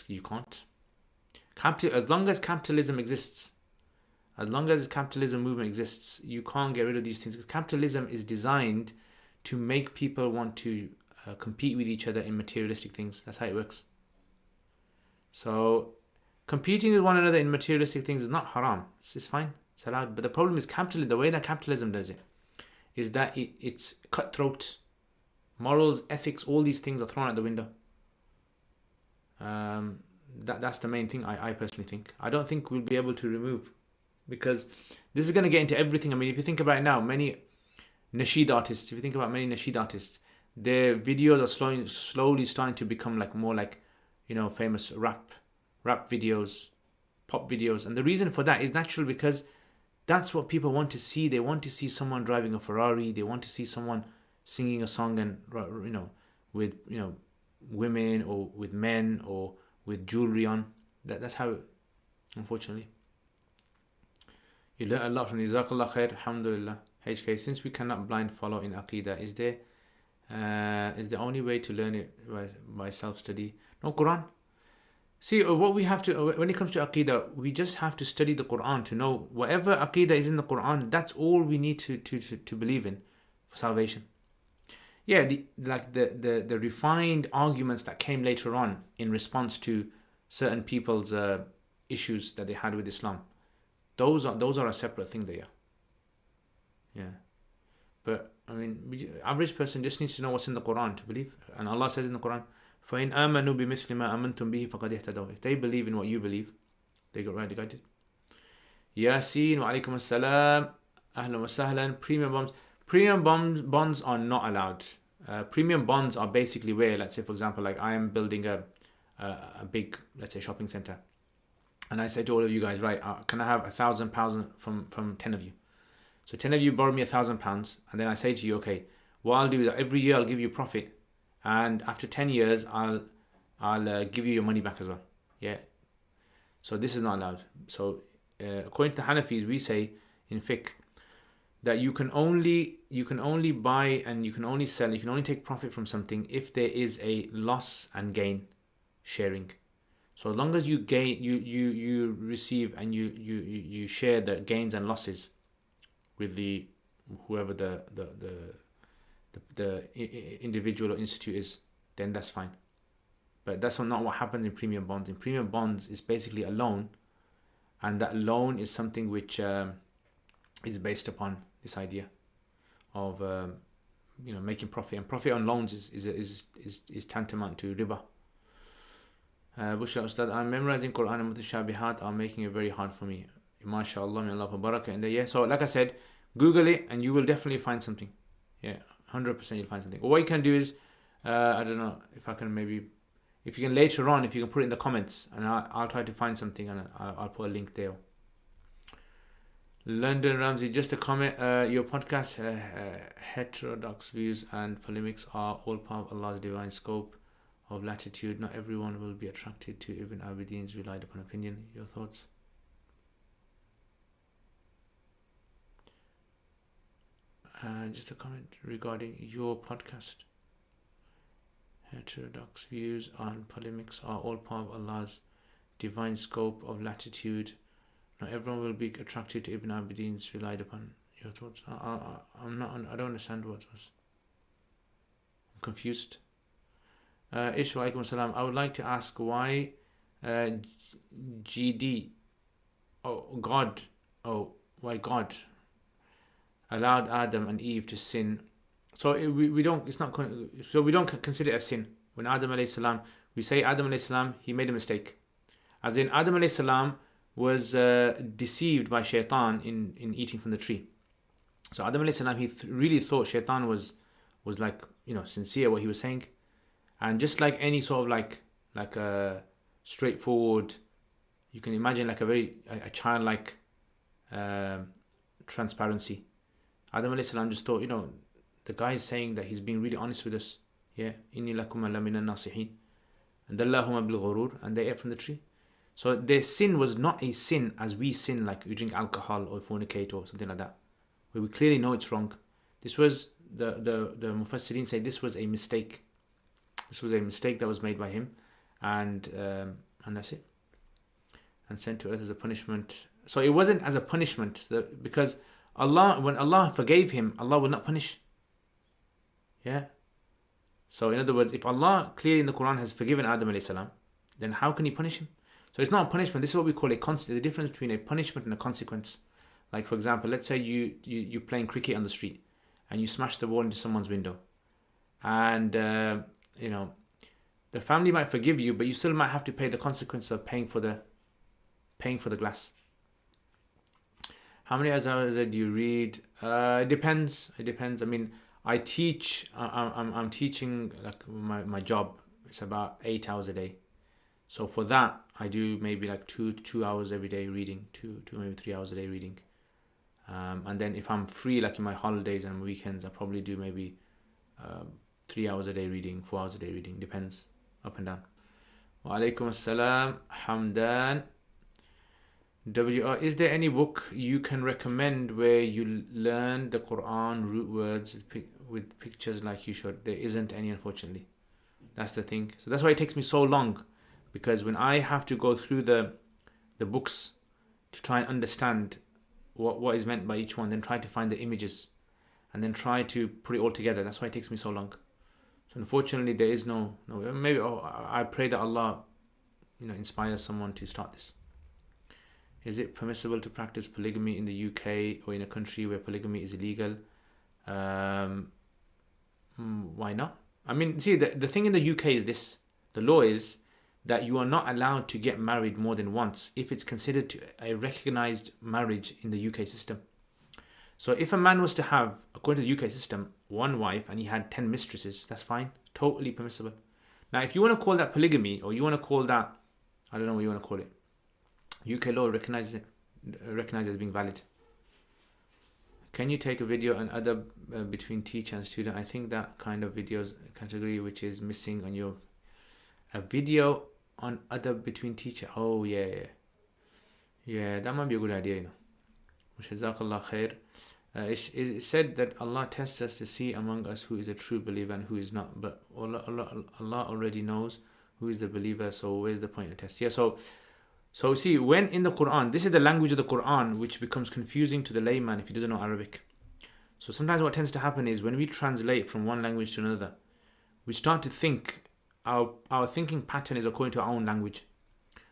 You can't. As long as capitalism exists, as long as capitalism movement exists, you can't get rid of these things. Because capitalism is designed to make people want to compete with each other in materialistic things. That's how it works. So competing with one another in materialistic things is not haram. It's fine. It's allowed. But the problem is capitalism. The way that capitalism does it is that it's cutthroat. Morals, ethics, all these things are thrown out the window. That's the main thing I personally think. I don't think we'll be able to remove, because this is going to get into everything. I mean, if you think about it now, many nasheed artists, their videos are slowly starting to become more like famous rap videos, pop videos. And the reason for that is natural, because that's what people want to see. They want to see someone driving a Ferrari. They want to see someone singing a song and with women or with men or with jewelry on. That's how, unfortunately. You learn a lot from these. Jazakallah khair. Alhamdulillah. HK, since we cannot blind follow in Aqidah, is the only way to learn it by self-study? No, Quran. See, what we have to, when it comes to Aqidah, we just have to study the Quran to know whatever Aqidah is in the Quran, that's all we need to believe in for salvation. Yeah, the refined arguments that came later on in response to certain people's issues that they had with Islam, those are a separate thing there. Yeah. But I mean, average person just needs to know what's in the Quran to believe. And Allah says in the Quran, فَإِنْ آمَنُوا بِمِثْلِ مَا أَمَنْتُمْ بِهِ فَقَدْ اهْتَدَوْا. If they believe in what you believe, they got rightly guided. Yasin, wa alaikum assalam, ahlan wa sahlan. Premium bonds are not allowed. Premium bonds are basically where, let's say for example, like I am building a big, let's say, shopping center, and I say to all of you guys, right, can I have £1,000 from 10 of you? So 10 of you borrow me £1,000, and then I say to you, okay, what I'll do is every year I'll give you profit, and after 10 years I'll give you your money back as well. Yeah. So this is not allowed. So according to the Hanafis, we say in fiqh that you can only buy and you can only sell, you can only take profit from something if there is a loss and gain sharing. So as long as you gain, you receive and you share the gains and losses with the whoever the individual or institute is, then that's fine. But that's not what happens in premium bonds. In premium bonds, it's basically a loan, and that loan is something which is based upon this idea of making profit, and profit on loans is tantamount to riba. Bushra Ustad, I'm memorizing Quran and Mutashabihat are making it very hard for me. MashaAllah, may Allah barakah in there. Yeah, so like I said, Google it and you will definitely find something. Yeah, 100% you'll find something. Or what you can do is, I don't know if I can maybe, if you can later on, if you can put it in the comments, and I'll try to find something and I'll put a link there. London Ramsey, just a comment. Your podcast, heterodox views and polemics are all part of Allah's divine scope of latitude. Not everyone will be attracted to Ibn Abidin's relied upon opinion. Your thoughts? Just a comment regarding your podcast. Heterodox views and polemics are all part of Allah's divine scope of latitude. Not everyone will be attracted to Ibn Abidin's relied upon. Your thoughts? I'm not. I don't understand what was. I'm confused. Ish wa alaikum salam. I would like to ask why GD. Why God allowed Adam and Eve to sin. So we don't. It's not. So we don't consider it a sin. When Adam alayhi salam, we say Adam alayhi salam, he made a mistake. As in Adam alayhi salam was deceived by shaitan in eating from the tree. So Adam alayhi salam, he really thought shaitan was like, sincere what he was saying. And just like any sort of like a straightforward, you can imagine like a childlike transparency. Adam alayhi salam just thought, the guy is saying that he's being really honest with us. Yeah, inni lakum lamina nasihin, and dallahuma bil ghurur, and they ate from the tree. So their sin was not a sin as we sin, like we drink alcohol or fornicate or something like that, where we clearly know it's wrong. This was the Mufassirin say this was a mistake. This was a mistake that was made by him, and that's it. And sent to earth as a punishment. So it wasn't as a punishment, because Allah, when Allah forgave him, Allah would not punish. Yeah. So in other words, if Allah clearly in the Quran has forgiven Adam alayhi salam, then how can he punish him? So it's not a punishment. This is what we call the difference between a punishment and a consequence. Like for example, let's say you're playing cricket on the street and you smash the ball into someone's window, and the family might forgive you, but you still might have to pay the consequence of paying for the glass. How many hours do you read? It depends. I mean, I teach. I'm teaching, like my job. It's about 8 hours a day. So for that, I do maybe like 2 hours every day reading, two maybe 3 hours a day reading. And then if I'm free, like in my holidays and weekends, I probably do maybe 3 hours a day reading, 4 hours a day reading. Depends, up and down. Wa alaikum assalam, Hamdan. Is there any book you can recommend where you learn the Quran root words with pictures like you showed? There isn't any, unfortunately. That's the thing. So that's why it takes me so long, Because when I have to go through the books to try and understand what is meant by each one, then try to find the images, and then try to put it all together, that's why it takes me so long. So unfortunately, there is no maybe I pray that Allah, inspires someone to start this. Is it permissible to practice polygamy in the UK or in a country where polygamy is illegal? Why not? I mean, see, the thing in the UK is this. The law is that you are not allowed to get married more than once if it's considered a recognized marriage in the UK system. So if a man was to have, according to the UK system, one wife and he had 10 mistresses, that's fine. Totally permissible. Now, if you want to call that polygamy, or you want to call that, I don't know what you want to call it, UK law recognizes it as being valid. Can you take a video on other between teacher and student? I think that kind of videos category which is missing on your a video on other between teacher. Oh yeah, that might be a good idea. Jazakallah khair. It said that Allah tests us to see among us who is a true believer and who is not. But Allah already knows who is the believer. So where's the point of test? Yeah. So see, when in the Quran, this is the language of the Quran, which becomes confusing to the layman if he doesn't know Arabic. So sometimes what tends to happen is when we translate from one language to another, we start to think our thinking pattern is according to our own language.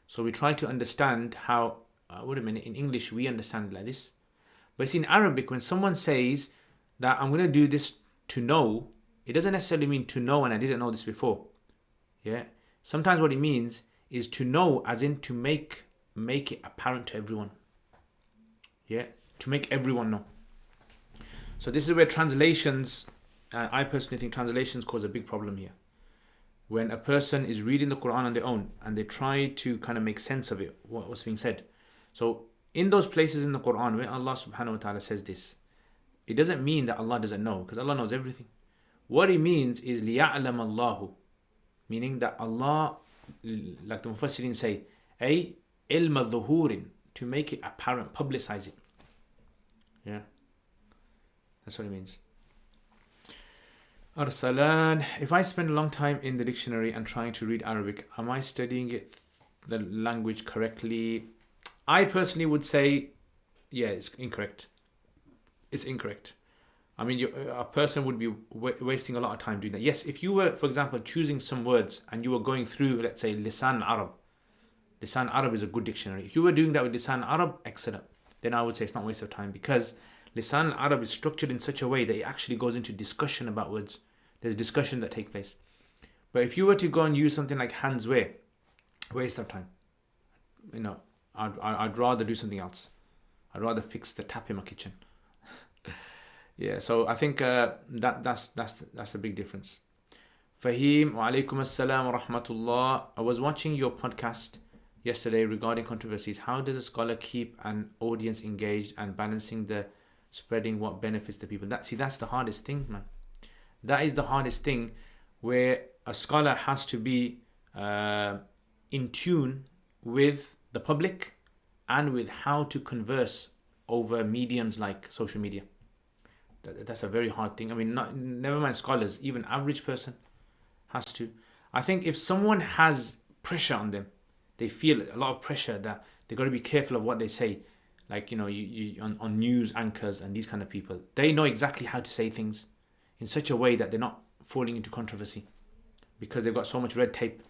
So we try to understand how. Wait a minute. In English, we understand it like this. But see, in Arabic, when someone says that I'm going to do this to know, it doesn't necessarily mean to know and I didn't know this before. Yeah. Sometimes what it means is to know as in to make it apparent to everyone. Yeah. To make everyone know. So this is where translations, I personally think translations cause a big problem here. When a person is reading the Quran on their own and they try to kind of make sense of it, what's being said. So in those places in the Quran when Allah subhanahu wa ta'ala says this, it doesn't mean that Allah doesn't know, because Allah knows everything. What it means is لِيَعْلَمَ اللَّهُ, meaning that Allah, like the Mufassirin say, أي ilma dhuhurin, to make it apparent, publicize it. Yeah, that's what it means. Arsalan, if I spend a long time in the dictionary and trying to read Arabic, am I studying the language correctly? I personally would say, yeah, it's incorrect. It's incorrect. I mean, a person would be wasting a lot of time doing that. Yes, if you were, for example, choosing some words and you were going through, let's say, Lisan Arab. Lisan Arab is a good dictionary. If you were doing that with Lisan Arab, excellent. Then I would say it's not a waste of time, because Lisan Arab is structured in such a way that it actually goes into discussion about words. There's discussion that take place. But if you were to go and use something like Hans Way, waste of time. I'd rather do something else. I'd rather fix the tap in my kitchen. Yeah, so I think that's a big difference. Fahim, wa alaikum assalam wa rahmatullah. I was watching your podcast yesterday regarding controversies. How does a scholar keep an audience engaged and balancing the spreading what benefits the people? That's the hardest thing, man. That is the hardest thing, where a scholar has to be in tune with the public and with how to converse over mediums like social media. That's a very hard thing. I mean, never mind scholars, even average person has to. I think if someone has pressure on them, they feel a lot of pressure that they got to be careful of what they say. Like, you on news anchors and these kind of people, they know exactly how to say things in such a way that they're not falling into controversy because they've got so much red tape.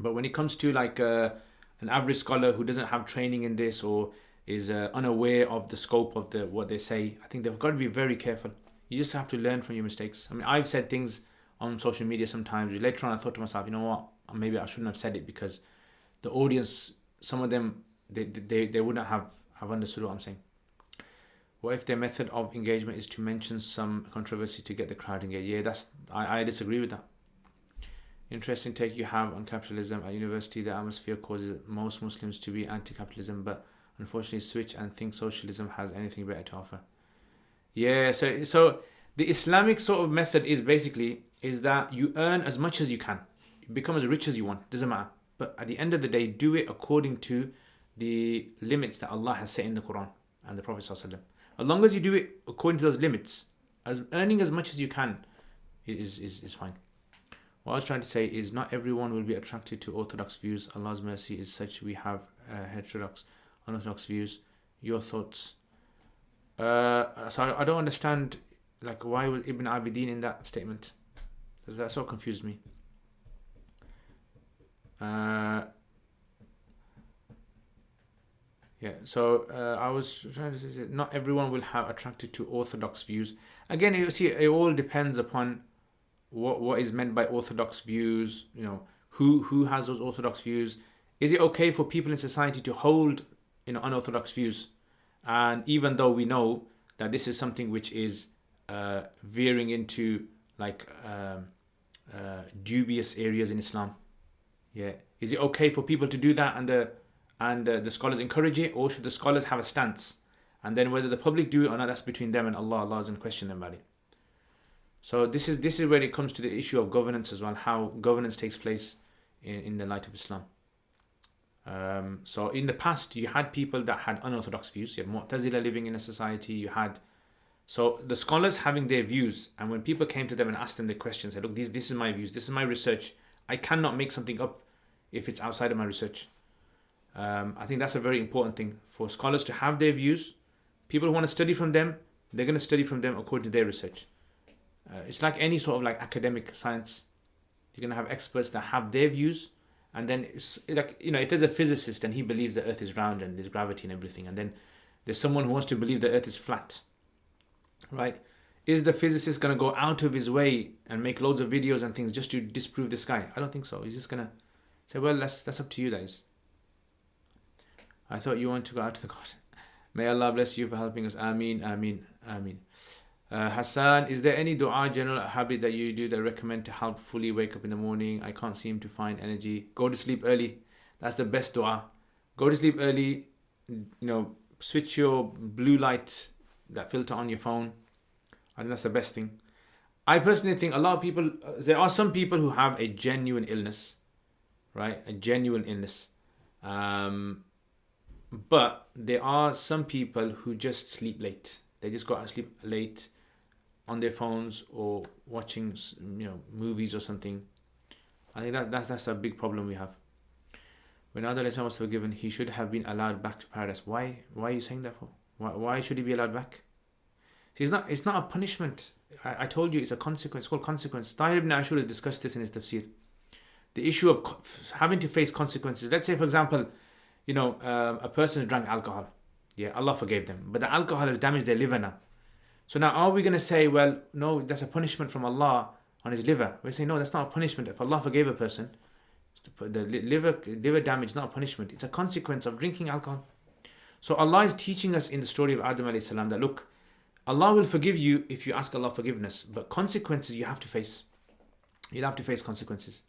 But when it comes to like an average scholar who doesn't have training in this or is unaware of the scope of what they say, I think they've got to be very careful. You just have to learn from your mistakes. I mean, I've said things on social media sometimes. Later on, I thought to myself, you know what? Maybe I shouldn't have said it, because the audience, some of them, they wouldn't have understood what I'm saying. What if their method of engagement is to mention some controversy to get the crowd engaged? Yeah, I disagree with that. Interesting take you have on capitalism. At university, the atmosphere causes most Muslims to be anti-capitalism, but unfortunately switch and think socialism has anything better to offer. Yeah, so the Islamic sort of method is that you earn as much as you can. You become as rich as you want. Doesn't matter. But at the end of the day, do it according to the limits that Allah has set in the Quran and the Prophet ﷺ. As long as you do it according to those limits, earning as much as you can is fine. What I was trying to say is not everyone will be attracted to orthodox views. Allah's mercy is such we have heterodox, unorthodox views. Your thoughts? So I don't understand, like, why was Ibn Abidin in that statement? Because that so confused me. So I was trying to say not everyone will have attracted to orthodox views. Again, you see, it all depends upon what is meant by orthodox views. You know, who has those orthodox views. Is it okay for people in society to hold, unorthodox views? And even though we know that this is something which is veering into like dubious areas in Islam, is it okay for people to do that, and the scholars encourage it, or should the scholars have a stance? And then whether the public do it or not, that's between them and Allah. Allah doesn't question them about it. So this is where it comes to the issue of governance as well, how governance takes place in the light of Islam. So in the past, you had people that had unorthodox views. You had Mu'tazila living in a society. So the scholars having their views, and when people came to them and asked them the questions, said, look, this is my views, this is my research. I cannot make something up if it's outside of my research. I think that's a very important thing for scholars to have their views. People who want to study from them, they're going to study from them according to their research. It's like any sort of like academic science. You're going to have experts that have their views, and then if there's a physicist and he believes the earth is round and there's gravity and everything, and then there's someone who wants to believe the earth is flat, right? Is the physicist going to go out of his way and make loads of videos and things just to disprove this guy? I don't think so. He's just going to say, well, that's up to you guys. I thought you want to go out to the God. May Allah bless you for helping us. Ameen, ameen, ameen. Hassan, is there any dua general habit that you do that recommend to help fully wake up in the morning? I can't seem to find energy. Go to sleep early. That's the best dua. Go to sleep early. Switch your blue light, that filter on your phone. I think that's the best thing. I personally think a lot of people, there are some people who have a genuine illness, right? A genuine illness. But there are some people who just sleep late. They just go out to sleep late on their phones or watching, movies or something. I think that's a big problem we have. When Adam was forgiven, he should have been allowed back to paradise. Why are you saying that for? Why should he be allowed back? See, it's not a punishment. I told you it's a consequence. It's called consequence. Tahir ibn Ashur has discussed this in his tafsir. The issue of having to face consequences. Let's say, for example, a person drank alcohol. Yeah, Allah forgave them. But the alcohol has damaged their liver now. So now are we going to say, well, no, that's a punishment from Allah on his liver? We say, no, that's not a punishment. If Allah forgave a person, the liver damage is not a punishment. It's a consequence of drinking alcohol. So Allah is teaching us in the story of Adam alayhi salam that, look, Allah will forgive you if you ask Allah forgiveness. But consequences you have to face. You'll have to face consequences.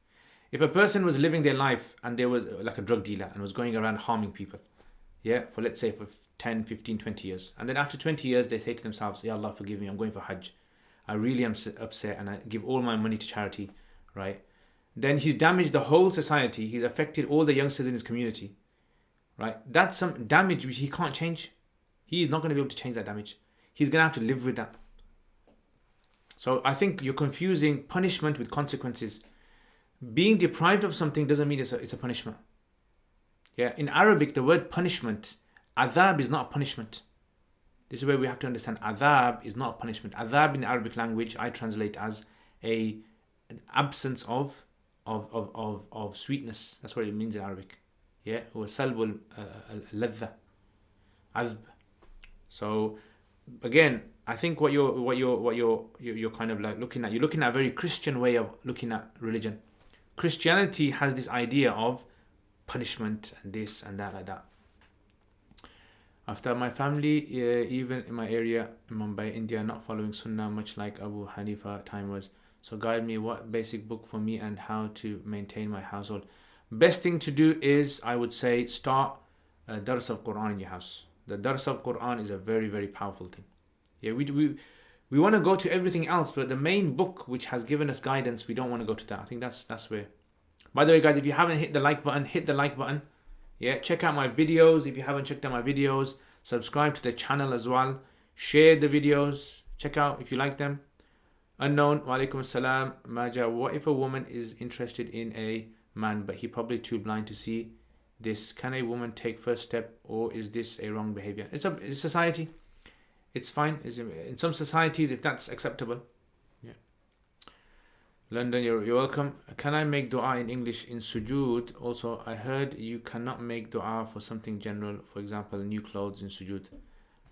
If a person was living their life and there was like a drug dealer and was going around harming people, for let's say for 10, 15, 20 years. And then after 20 years, they say to themselves, Ya Allah, forgive me, I'm going for Hajj. I really am upset and I give all my money to charity, right? Then he's damaged the whole society. He's affected all the youngsters in his community, right? That's some damage which he can't change. He is not going to be able to change that damage. He's going to have to live with that. So I think you're confusing punishment with consequences. Being deprived of something doesn't mean it's a punishment. In Arabic, the word punishment, adhab, is not a punishment. This is where we have to understand. Adhab is not a punishment. Adhab in the Arabic language, I translate as an absence of sweetness. That's what it means in Arabic. Or salbul ladha, adhb. So again, I think what you're kind of like looking at, you're looking at a very Christian way of looking at religion. Christianity has this idea of punishment and this and that, like that. After my family, even in my area, in Mumbai, India, not following Sunnah, much like Abu Hanifa time was. So guide me, what basic book for me and how to maintain my household. Best thing to do is, I would say, start a dars of Quran in your house. The dars of Quran is a very, very powerful thing. We want to go to everything else, but the main book which has given us guidance, we don't want to go to that. I think that's where. By the way, guys, if you haven't hit the like button, hit the like button. Check out my videos. If you haven't checked out my videos, subscribe to the channel as well. Share the videos. Check out if you like them. Unknown, wa alaikum assalam, Maja. What if a woman is interested in a man, but he probably too blind to see this? Can a woman take first step, or is this a wrong behavior? It's society. It's fine. In some societies, if that's acceptable. Yeah. London, you're welcome. Can I make dua in English in sujood? Also, I heard you cannot make dua for something general, for example, new clothes in sujood.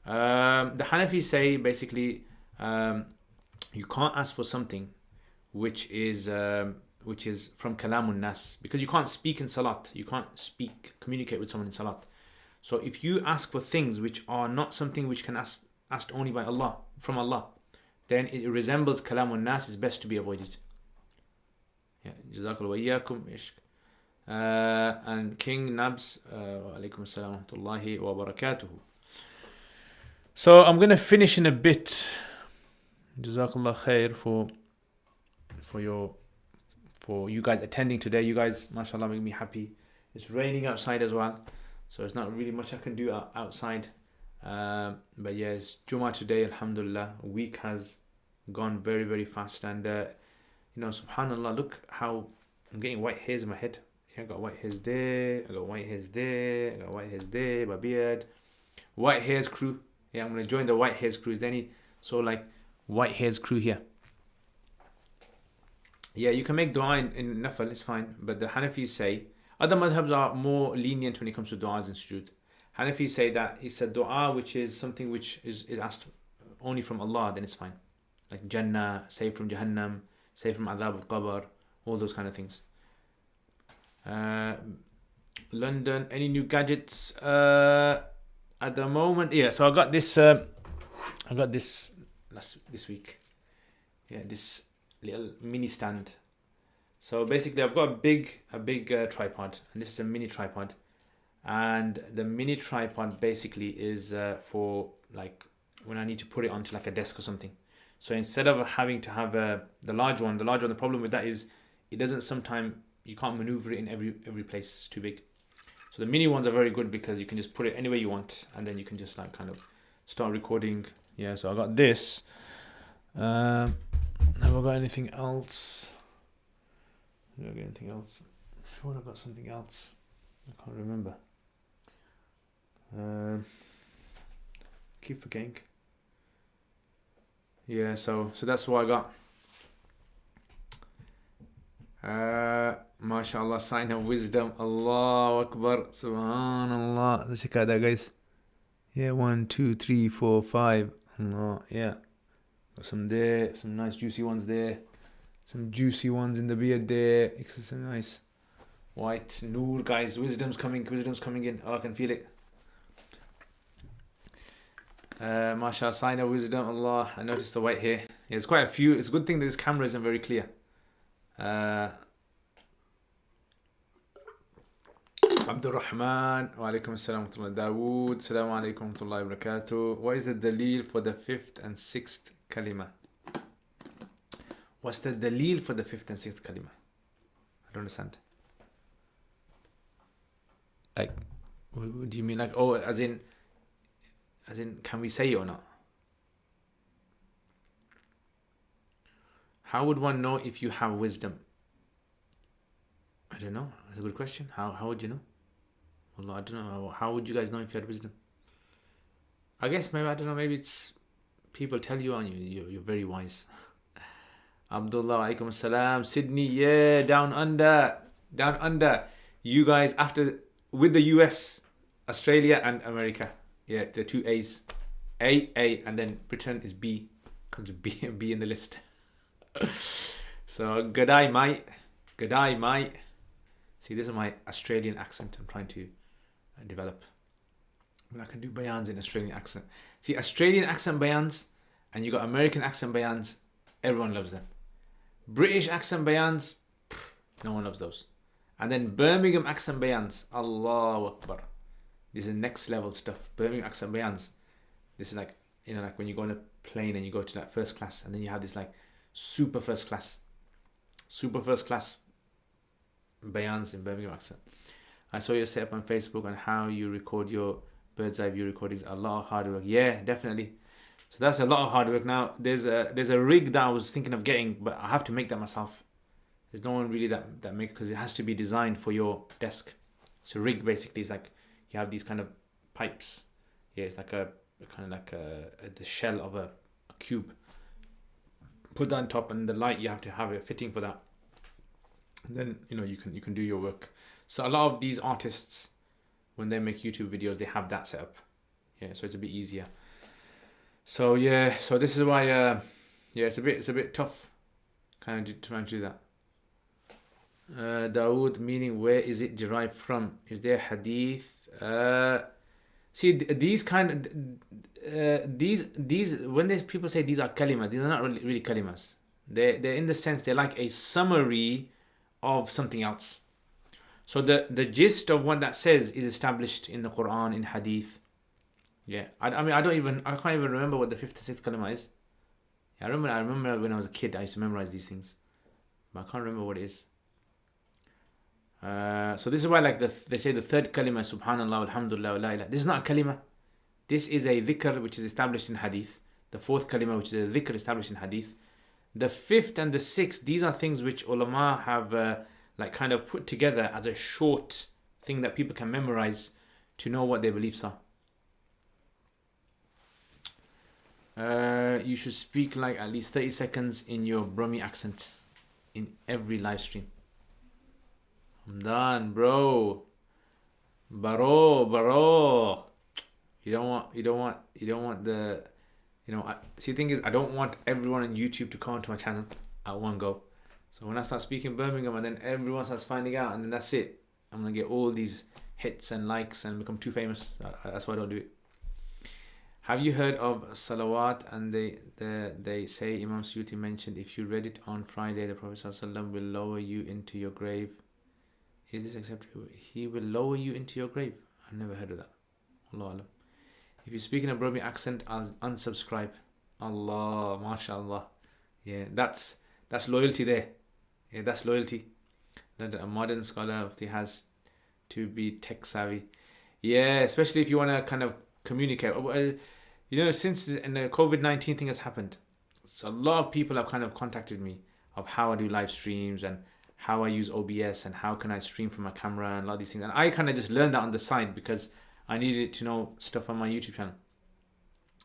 The Hanafis say basically you can't ask for something which is from kalamun nas, because you can't speak in salat. You can't communicate with someone in salat. So if you ask for things which are not something which can asked only by Allah, from Allah, then it resembles kalamun nas, is best to be avoided. Yeah, jazakallah wa iyyakum ishq. And King Nabs, wa alaikum assalam wa rahmatullahi wa barakatuhu. So I'm gonna finish in a bit. Jazakallah khair for you guys attending today. You guys, mashallah, make me happy. It's raining outside as well, so it's not really much I can do outside. But yeah, it's Jummah today, alhamdulillah. A week has gone very, very fast, and subhanallah, look how I'm getting white hairs in my head. Yeah, I got white hairs there, I got white hairs there, I got white hairs there, my beard. White hairs crew. Yeah, I'm gonna join the white hairs crew. Is there any white hairs crew here? Yeah, you can make dua in nafal, it's fine. But the Hanafis say, other madhabs are more lenient when it comes to du'as in sujood. Hanafis say that it's a dua which is something which is asked only from Allah, then it's fine. Like Jannah, save from Jahannam, save from Adhab al-Qabr, all those kind of things. London, any new gadgets? At the moment, yeah. So I got this this week. Yeah, this little mini stand. So basically, I've got a big tripod, and this is a mini tripod. And the mini tripod basically is for like when I need to put it onto like a desk or something. So instead of having to have the large one, the problem with that is it doesn't sometimes, you can't maneuver it in every place. It's too big. So the mini ones are very good because you can just put it anywhere you want, and then you can just like kind of start recording. Yeah, so I got this. Have I got anything else? Did I get anything else? I'm sure I got something else. I can't remember. Keep forgetting. Yeah, so that's what I got. MashaAllah, sign of wisdom. Allahu Akbar. Subhanallah. Let's check out that, guys. Yeah, 1, 2, 3, 4, 5. Allah. Yeah. Got some there. Some nice juicy ones there. Some juicy ones in the beard there. It's some nice white noor, guys. Wisdom's coming in. Oh, I can feel it. MashaAllah, sign of wisdom. Allah. I noticed the white hair. Yeah, there's quite a few. It's a good thing that this camera isn't very clear. Abdul Rahman, wa alaikum assalam wa rahmatullah. Dawood, salam alaikum wa rahmatullahi wa barakatuh. What is the dalil for the 5th and 6th kalima? What's the dalil for the 5th and 6th kalima? I don't understand. Like, what do you mean? Like, oh, as in, can we say it or not? How would one know if you have wisdom? I don't know. That's a good question. How would you know? Allah, I don't know. How would you guys know if you had wisdom? I guess maybe, I don't know, maybe it's people tell you and you're very wise. Abdullah, alaikum assalam. Sydney, yeah, down under. You guys, with the US, Australia and America. Yeah, the 2 A's. A, and then Britain is B. Comes B in the list. So, good eye, mate. See, this is my Australian accent I'm trying to develop. I can do bayans in Australian accent. See, Australian accent bayans, and you got American accent bayans, everyone loves them. British accent bayans, no one loves those. And then Birmingham accent bayans, Allahu Akbar. This is next level stuff. Birmingham accent bayans. This is like, like when you go on a plane and you go to that first class, and then you have this like super first class bayans in Birmingham accent. I saw your setup on Facebook on how you record your bird's eye view recordings. A lot of hard work. Yeah, definitely. So that's a lot of hard work. Now there's a rig that I was thinking of getting, but I have to make that myself. There's no one really that makes, because it has to be designed for your desk. So rig basically is like you have these kind of pipes. Yeah, it's like a kind of like the shell of a cube. Put that on top, and the light, you have to have a fitting for that. And then you can do your work. So a lot of these artists, when they make YouTube videos, they have that set up. Yeah, so it's a bit easier. So yeah, so this is why it's a bit tough kind of trying to do that. Dawood, meaning where is it derived from? Is there hadith? See, these kind of these when people say these are kalimas, these are not really kalimas. They're in the sense they're like a summary of something else. So the gist of what that says is established in the Quran, in hadith. Yeah, I can't even remember what the 56th kalima is. Yeah, I remember when I was a kid I used to memorize these things, but I can't remember what it is. So this is why they say the third kalima, subhanallah, alhamdulillah, la ilaha. This is not a kalima. This is a dhikr which is established in hadith. The fourth kalima, which is a dhikr established in hadith. The fifth and the sixth, these are things which ulama have kind of put together as a short thing that people can memorize to know what their beliefs are. You should speak like at least 30 seconds in your Brahmi accent in every live stream. I'm done, bro. Baro. You don't want the, see, the thing is, I don't want everyone on YouTube to come onto my channel at one go. So when I start speaking Birmingham and then everyone starts finding out, and then that's it. I'm going to get all these hits and likes and become too famous. That's why I don't do it. Have you heard of salawat? And they say, Imam Suyuti mentioned, if you read it on Friday, the Prophet ﷺ will lower you into your grave. Is this acceptable? He will lower you into your grave. I've never heard of that. Allah Alam. If you speak in a Brahmi accent, I'll unsubscribe. Allah, mashallah. Yeah, that's loyalty there. Yeah, that's loyalty. That a modern scholar has to be tech savvy. Yeah, especially if you want to kind of communicate. Since the COVID-19 thing has happened, so a lot of people have kind of contacted me of how I do live streams and how I use OBS and how can I stream from my camera and a lot of these things. And I kind of just learned that on the side because I needed to know stuff on my YouTube channel.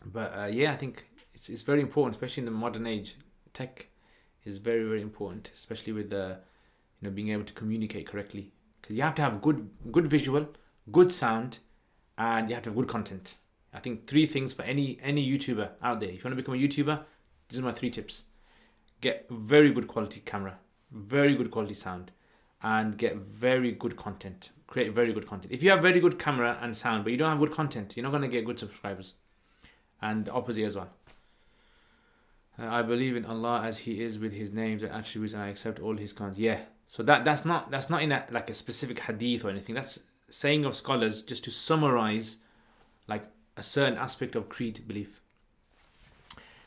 But I think it's very important, especially in the modern age. Tech is very, very important, especially with being able to communicate correctly. Because you have to have good visual, good sound, and you have to have good content. I think 3 things for any YouTuber out there. If you want to become a YouTuber, these are my 3 tips. Get very good quality camera, very good quality sound, and get very good content. Create very good content. If you have very good camera and sound, but you don't have good content, you're not going to get good subscribers. And the opposite as well. I believe in Allah as He is with His names and attributes, and I accept all His commands. Yeah. So that's not in a specific hadith or anything. That's saying of scholars just to summarize like a certain aspect of creed belief.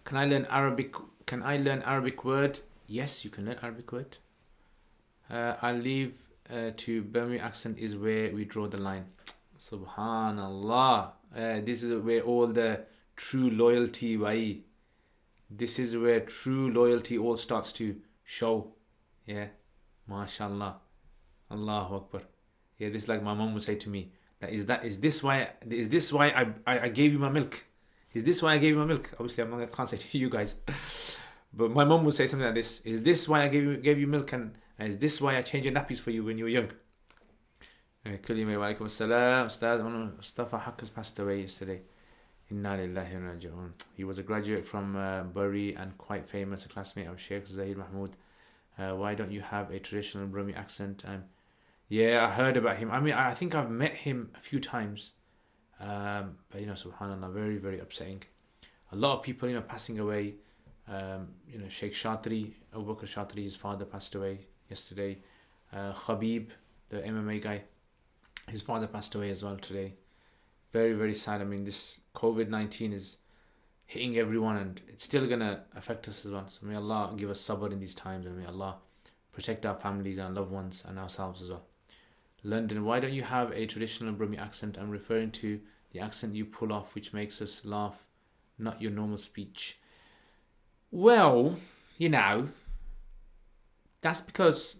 Can I learn Arabic word? Yes, you can learn Arabic word. I'll leave to Burmese accent is where we draw the line. Subhanallah. This is where all the true loyalty This is where true loyalty all starts to show. Yeah. MashaAllah. Allahu Akbar. Yeah, this is like my mom would say to me. Is this why I gave you my milk? Is this why I gave you my milk? Obviously, I can't say to you guys. But my mom would say something like this. Is this why I gave you milk? And is this why I changed your nappies for you when you were young? Kulime wa alaikum assalam. Ustaz Mustafa Haq has passed away yesterday. Inna lillahi wa raji'un. He was a graduate from Bury and quite famous, a classmate of Sheikh Zahid Mahmood. Why don't you have a traditional Brahmi accent? Yeah, I heard about him. I mean, I think I've met him a few times. But subhanAllah, very, very upsetting. A lot of people, passing away. Sheikh Shatri, Abu Bakr Shatri, his father passed away yesterday. Khabib, the MMA guy, his father passed away as well today. Very, very sad. I mean, this COVID-19 is hitting everyone and it's still going to affect us as well. So may Allah give us sabr in these times, and may Allah protect our families and loved ones and ourselves as well. London, why don't you have a traditional Brahmi accent? I'm referring to the accent you pull off which makes us laugh, not your normal speech. Well, that's because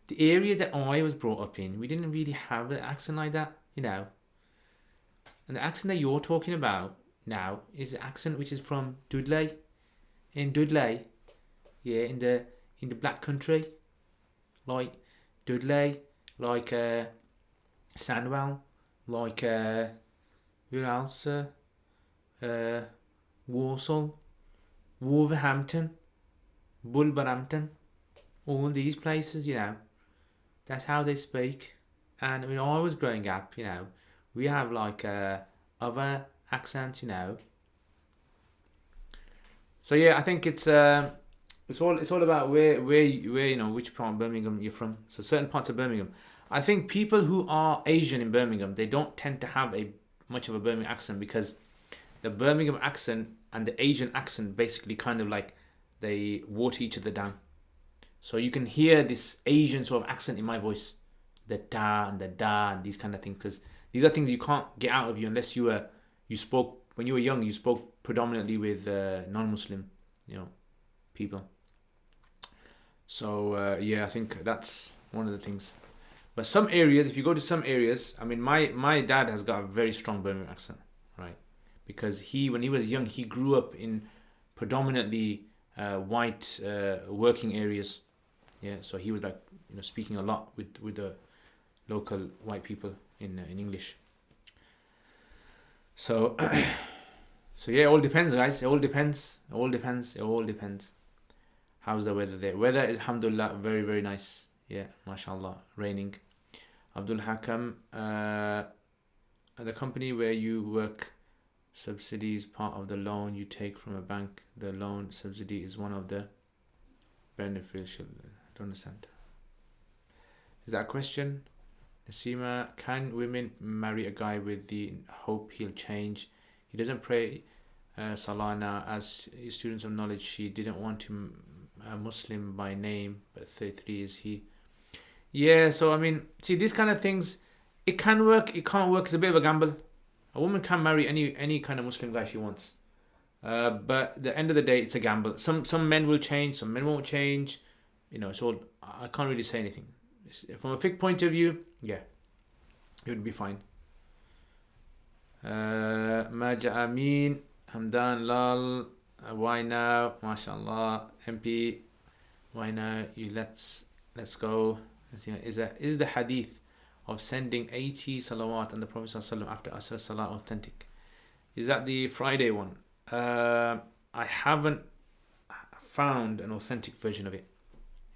the area that I was brought up in, we didn't really have an accent like that, And the accent that you're talking about now is the accent which is from Dudley. In Dudley, in the Black Country, like Dudley, like Sandwell, like where else? Walsall, Wolverhampton, Wolverhampton, all these places, That's how they speak. And when I was growing up, we have like other accents, So yeah, I think it's all about where which part of Birmingham you're from. So certain parts of Birmingham, I think people who are Asian in Birmingham, they don't tend to have much of a Birmingham accent, because the Birmingham accent and the Asian accent basically kind of like they water each other down. So you can hear this Asian sort of accent in my voice, the da and these kind of things, because these are things you can't get out of you unless you spoke when you were young. You spoke predominantly with non-Muslim, people. So I think that's one of the things. But some areas, if you go to some areas, I mean, my dad has got a very strong Birmingham accent, right? Because when he was young, he grew up in predominantly white working areas. Yeah, so he was like speaking a lot with the local white people in English. So it all depends, guys. It all depends. How's the weather there? Weather is, alhamdulillah, very, very nice. Yeah, mashallah, raining. Abdul Hakam, the company where you work, subsidy is part of the loan you take from a bank. The loan subsidy is one of the beneficial. I don't understand. Is that a question? Nasima, can women marry a guy with the hope he'll change? He doesn't pray Salah now. As students of knowledge, she didn't want to a Muslim by name, but 33 is he. Yeah, so I mean, see, these kind of things, it can work, it can't work. It's a bit of a gamble. A woman can marry any kind of Muslim guy she wants, but at the end of the day, it's a gamble. Some men will change, some men won't change. So I can't really say anything. From a fiqh point of view, yeah, it would be fine. Maja Amin, Hamdan Lal, why now? MashaAllah, MP, why now? Let's go. Is the hadith of sending 80 salawat on the Prophet ﷺ after Asr Salah authentic? Is that the Friday one? I haven't found an authentic version of it.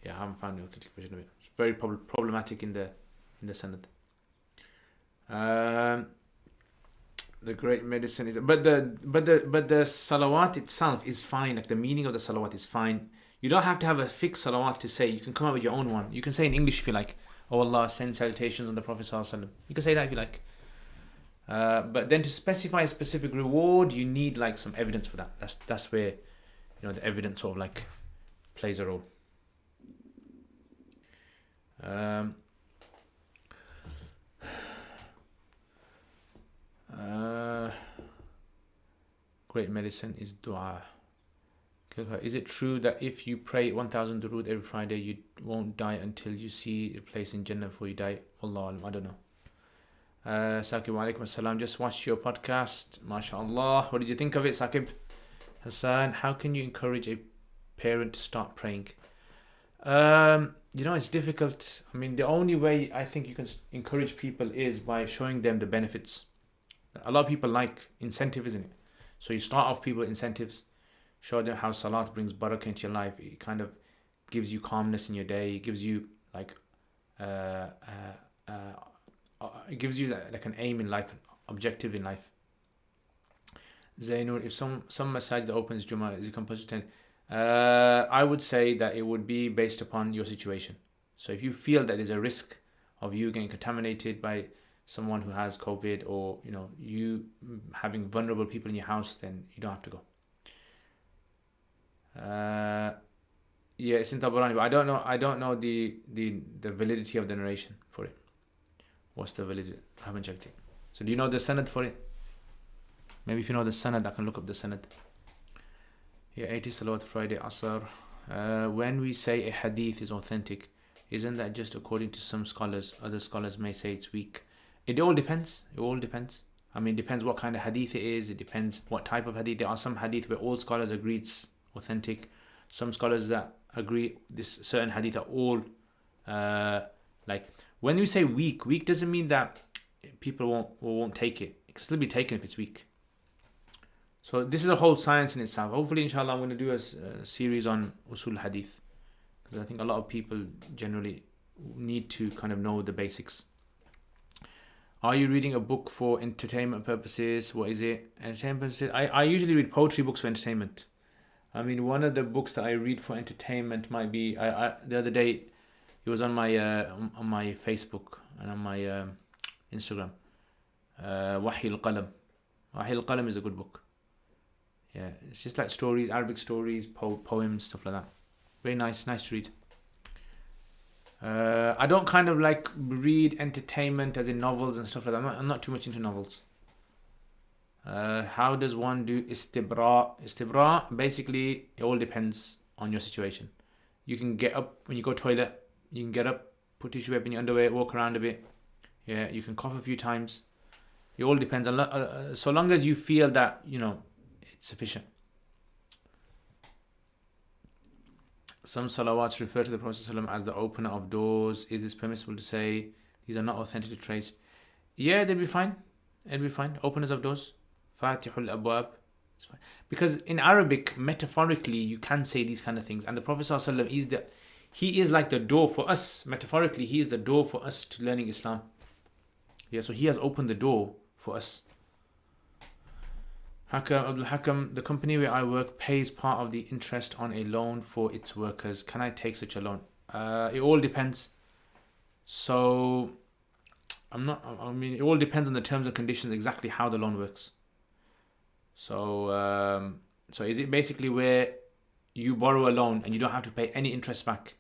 Yeah, I haven't found an authentic version of it. It's very problematic in the Sanad. The great medicine is, but the salawat itself is fine. Like the meaning of the salawat is fine. You don't have to have a fixed salawat to say. You can come up with your own one. You can say in English if you like. Oh Allah, send salutations on the Prophet ﷺ. You can say that if you like. But then to specify a specific reward, you need like some evidence for that. That's where the evidence sort of like plays a role. Great medicine is dua. Is it true that if you pray 1000 durood every Friday, you won't die until you see a place in Jannah before you die? Allah, I don't know. Saqib, wa alaikum assalam. Just watched your podcast. MashaAllah. What did you think of it, Saqib? Hassan, how can you encourage a parent to start praying? It's difficult. I mean, the only way I think you can encourage people is by showing them the benefits. A lot of people like incentive, isn't it? So you start off people with incentives. Show them how salat brings barakah into your life. It kind of gives you calmness in your day. It gives you like an aim in life, an objective in life. Zainur, if some masajid that opens Jummah, is it compulsory to attend? I would say that it would be based upon your situation. So if you feel that there's a risk of you getting contaminated by someone who has COVID, or you having vulnerable people in your house, then you don't have to go. It's in Tabarani, but I don't know the validity of the narration for it. What's the validity? I haven't checked it. So do you know the sanad for it? Maybe if you know the sanad, I can look up the sanad. Yeah, 80 salawat Friday Asr. When we say a hadith is authentic, isn't that just according to some scholars? Other scholars may say it's weak. It all depends. It all depends. I mean, it depends what kind of hadith it is. It depends what type of hadith. There are some hadith where all scholars agree it's authentic. Some scholars that agree this certain hadith are all like. When we say weak doesn't mean that people won't take it. It can still be taken if it's weak. So this is a whole science in itself. Hopefully, inshallah, I'm going to do a series on usul hadith, because I think a lot of people generally need to kind of know the basics. Are you reading a book for entertainment purposes? What is it? Entertainment purposes? I usually read poetry books for entertainment. I mean, one of the books that I read for entertainment might be the other day. It was on my Facebook and on my Instagram. Wahi al-Qalam. Wahi al-Qalam is a good book. Yeah, it's just like stories, Arabic stories, poems, stuff like that. Very nice to read. I don't kind of like read entertainment as in novels and stuff like that. I'm not too much into novels. How does one do istibra? Istibra, basically, it all depends on your situation. You can get up when you go toilet. You can get up, put tissue paper in your underwear, walk around a bit. Yeah, you can cough a few times. It all depends. So long as you feel that, it's sufficient. Some salawats refer to the Prophet ﷺ as the opener of doors. Is this permissible to say these are not authentically traced? Yeah, they'll be fine. It'll be fine. Openers of doors. Fatihul Abwab. It's fine. Because in Arabic, metaphorically, you can say these kind of things. And the Prophet ﷺ he is like the door for us. Metaphorically, he is the door for us to learning Islam. Yeah, so he has opened the door for us. Abdul Hakam, the company where I work pays part of the interest on a loan for its workers. Can I take such a loan? It all depends. So, it all depends on the terms and conditions, exactly how the loan works. So is it basically where you borrow a loan and you don't have to pay any interest back,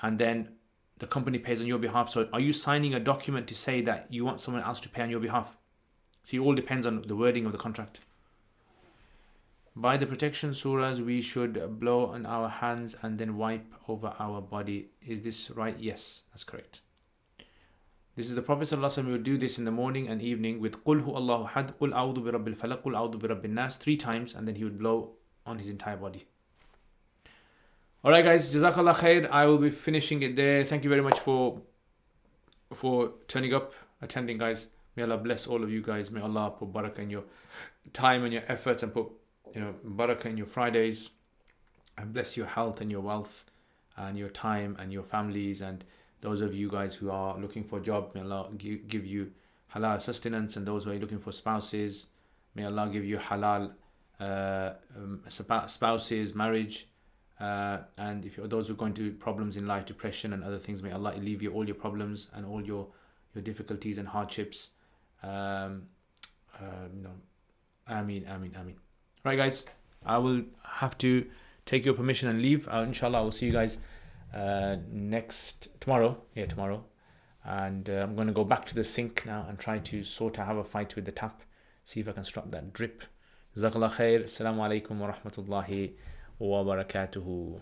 and then the company pays on your behalf? So are you signing a document to say that you want someone else to pay on your behalf? See, it all depends on the wording of the contract. By the protection surahs, we should blow on our hands and then wipe over our body. Is this right? Yes, that's correct. This is the Prophet ﷺ will do this in the morning and evening with Qul hu Allahu had, Qul a'udhu bi rabbil falaq, Qul a'udhu bi rabbin nas 3 times, and then he would blow on his entire body. Alright guys, Jazakallah khair. I will be finishing it there. Thank you very much for turning up, attending guys. May Allah bless all of you guys. May Allah put barakah in your time and your efforts, and put barakah in your Fridays, and bless your health and your wealth and your time and your families. And those of you guys who are looking for a job, may Allah give you halal sustenance. And those who are looking for spouses, may Allah give you halal spouses, marriage. And if you're those who are going through problems in life, depression and other things, may Allah alleviate all your problems and all your difficulties and hardships. Ameen. Right guys, I will have to take your permission and leave. Inshallah, I will see you guys tomorrow. Yeah, tomorrow. And I'm going to go back to the sink now and try to have a fight with the tap. See if I can stop that drip. Jazakallah khair. Assalamu alaikum wa rahmatullahi wa barakatuhu.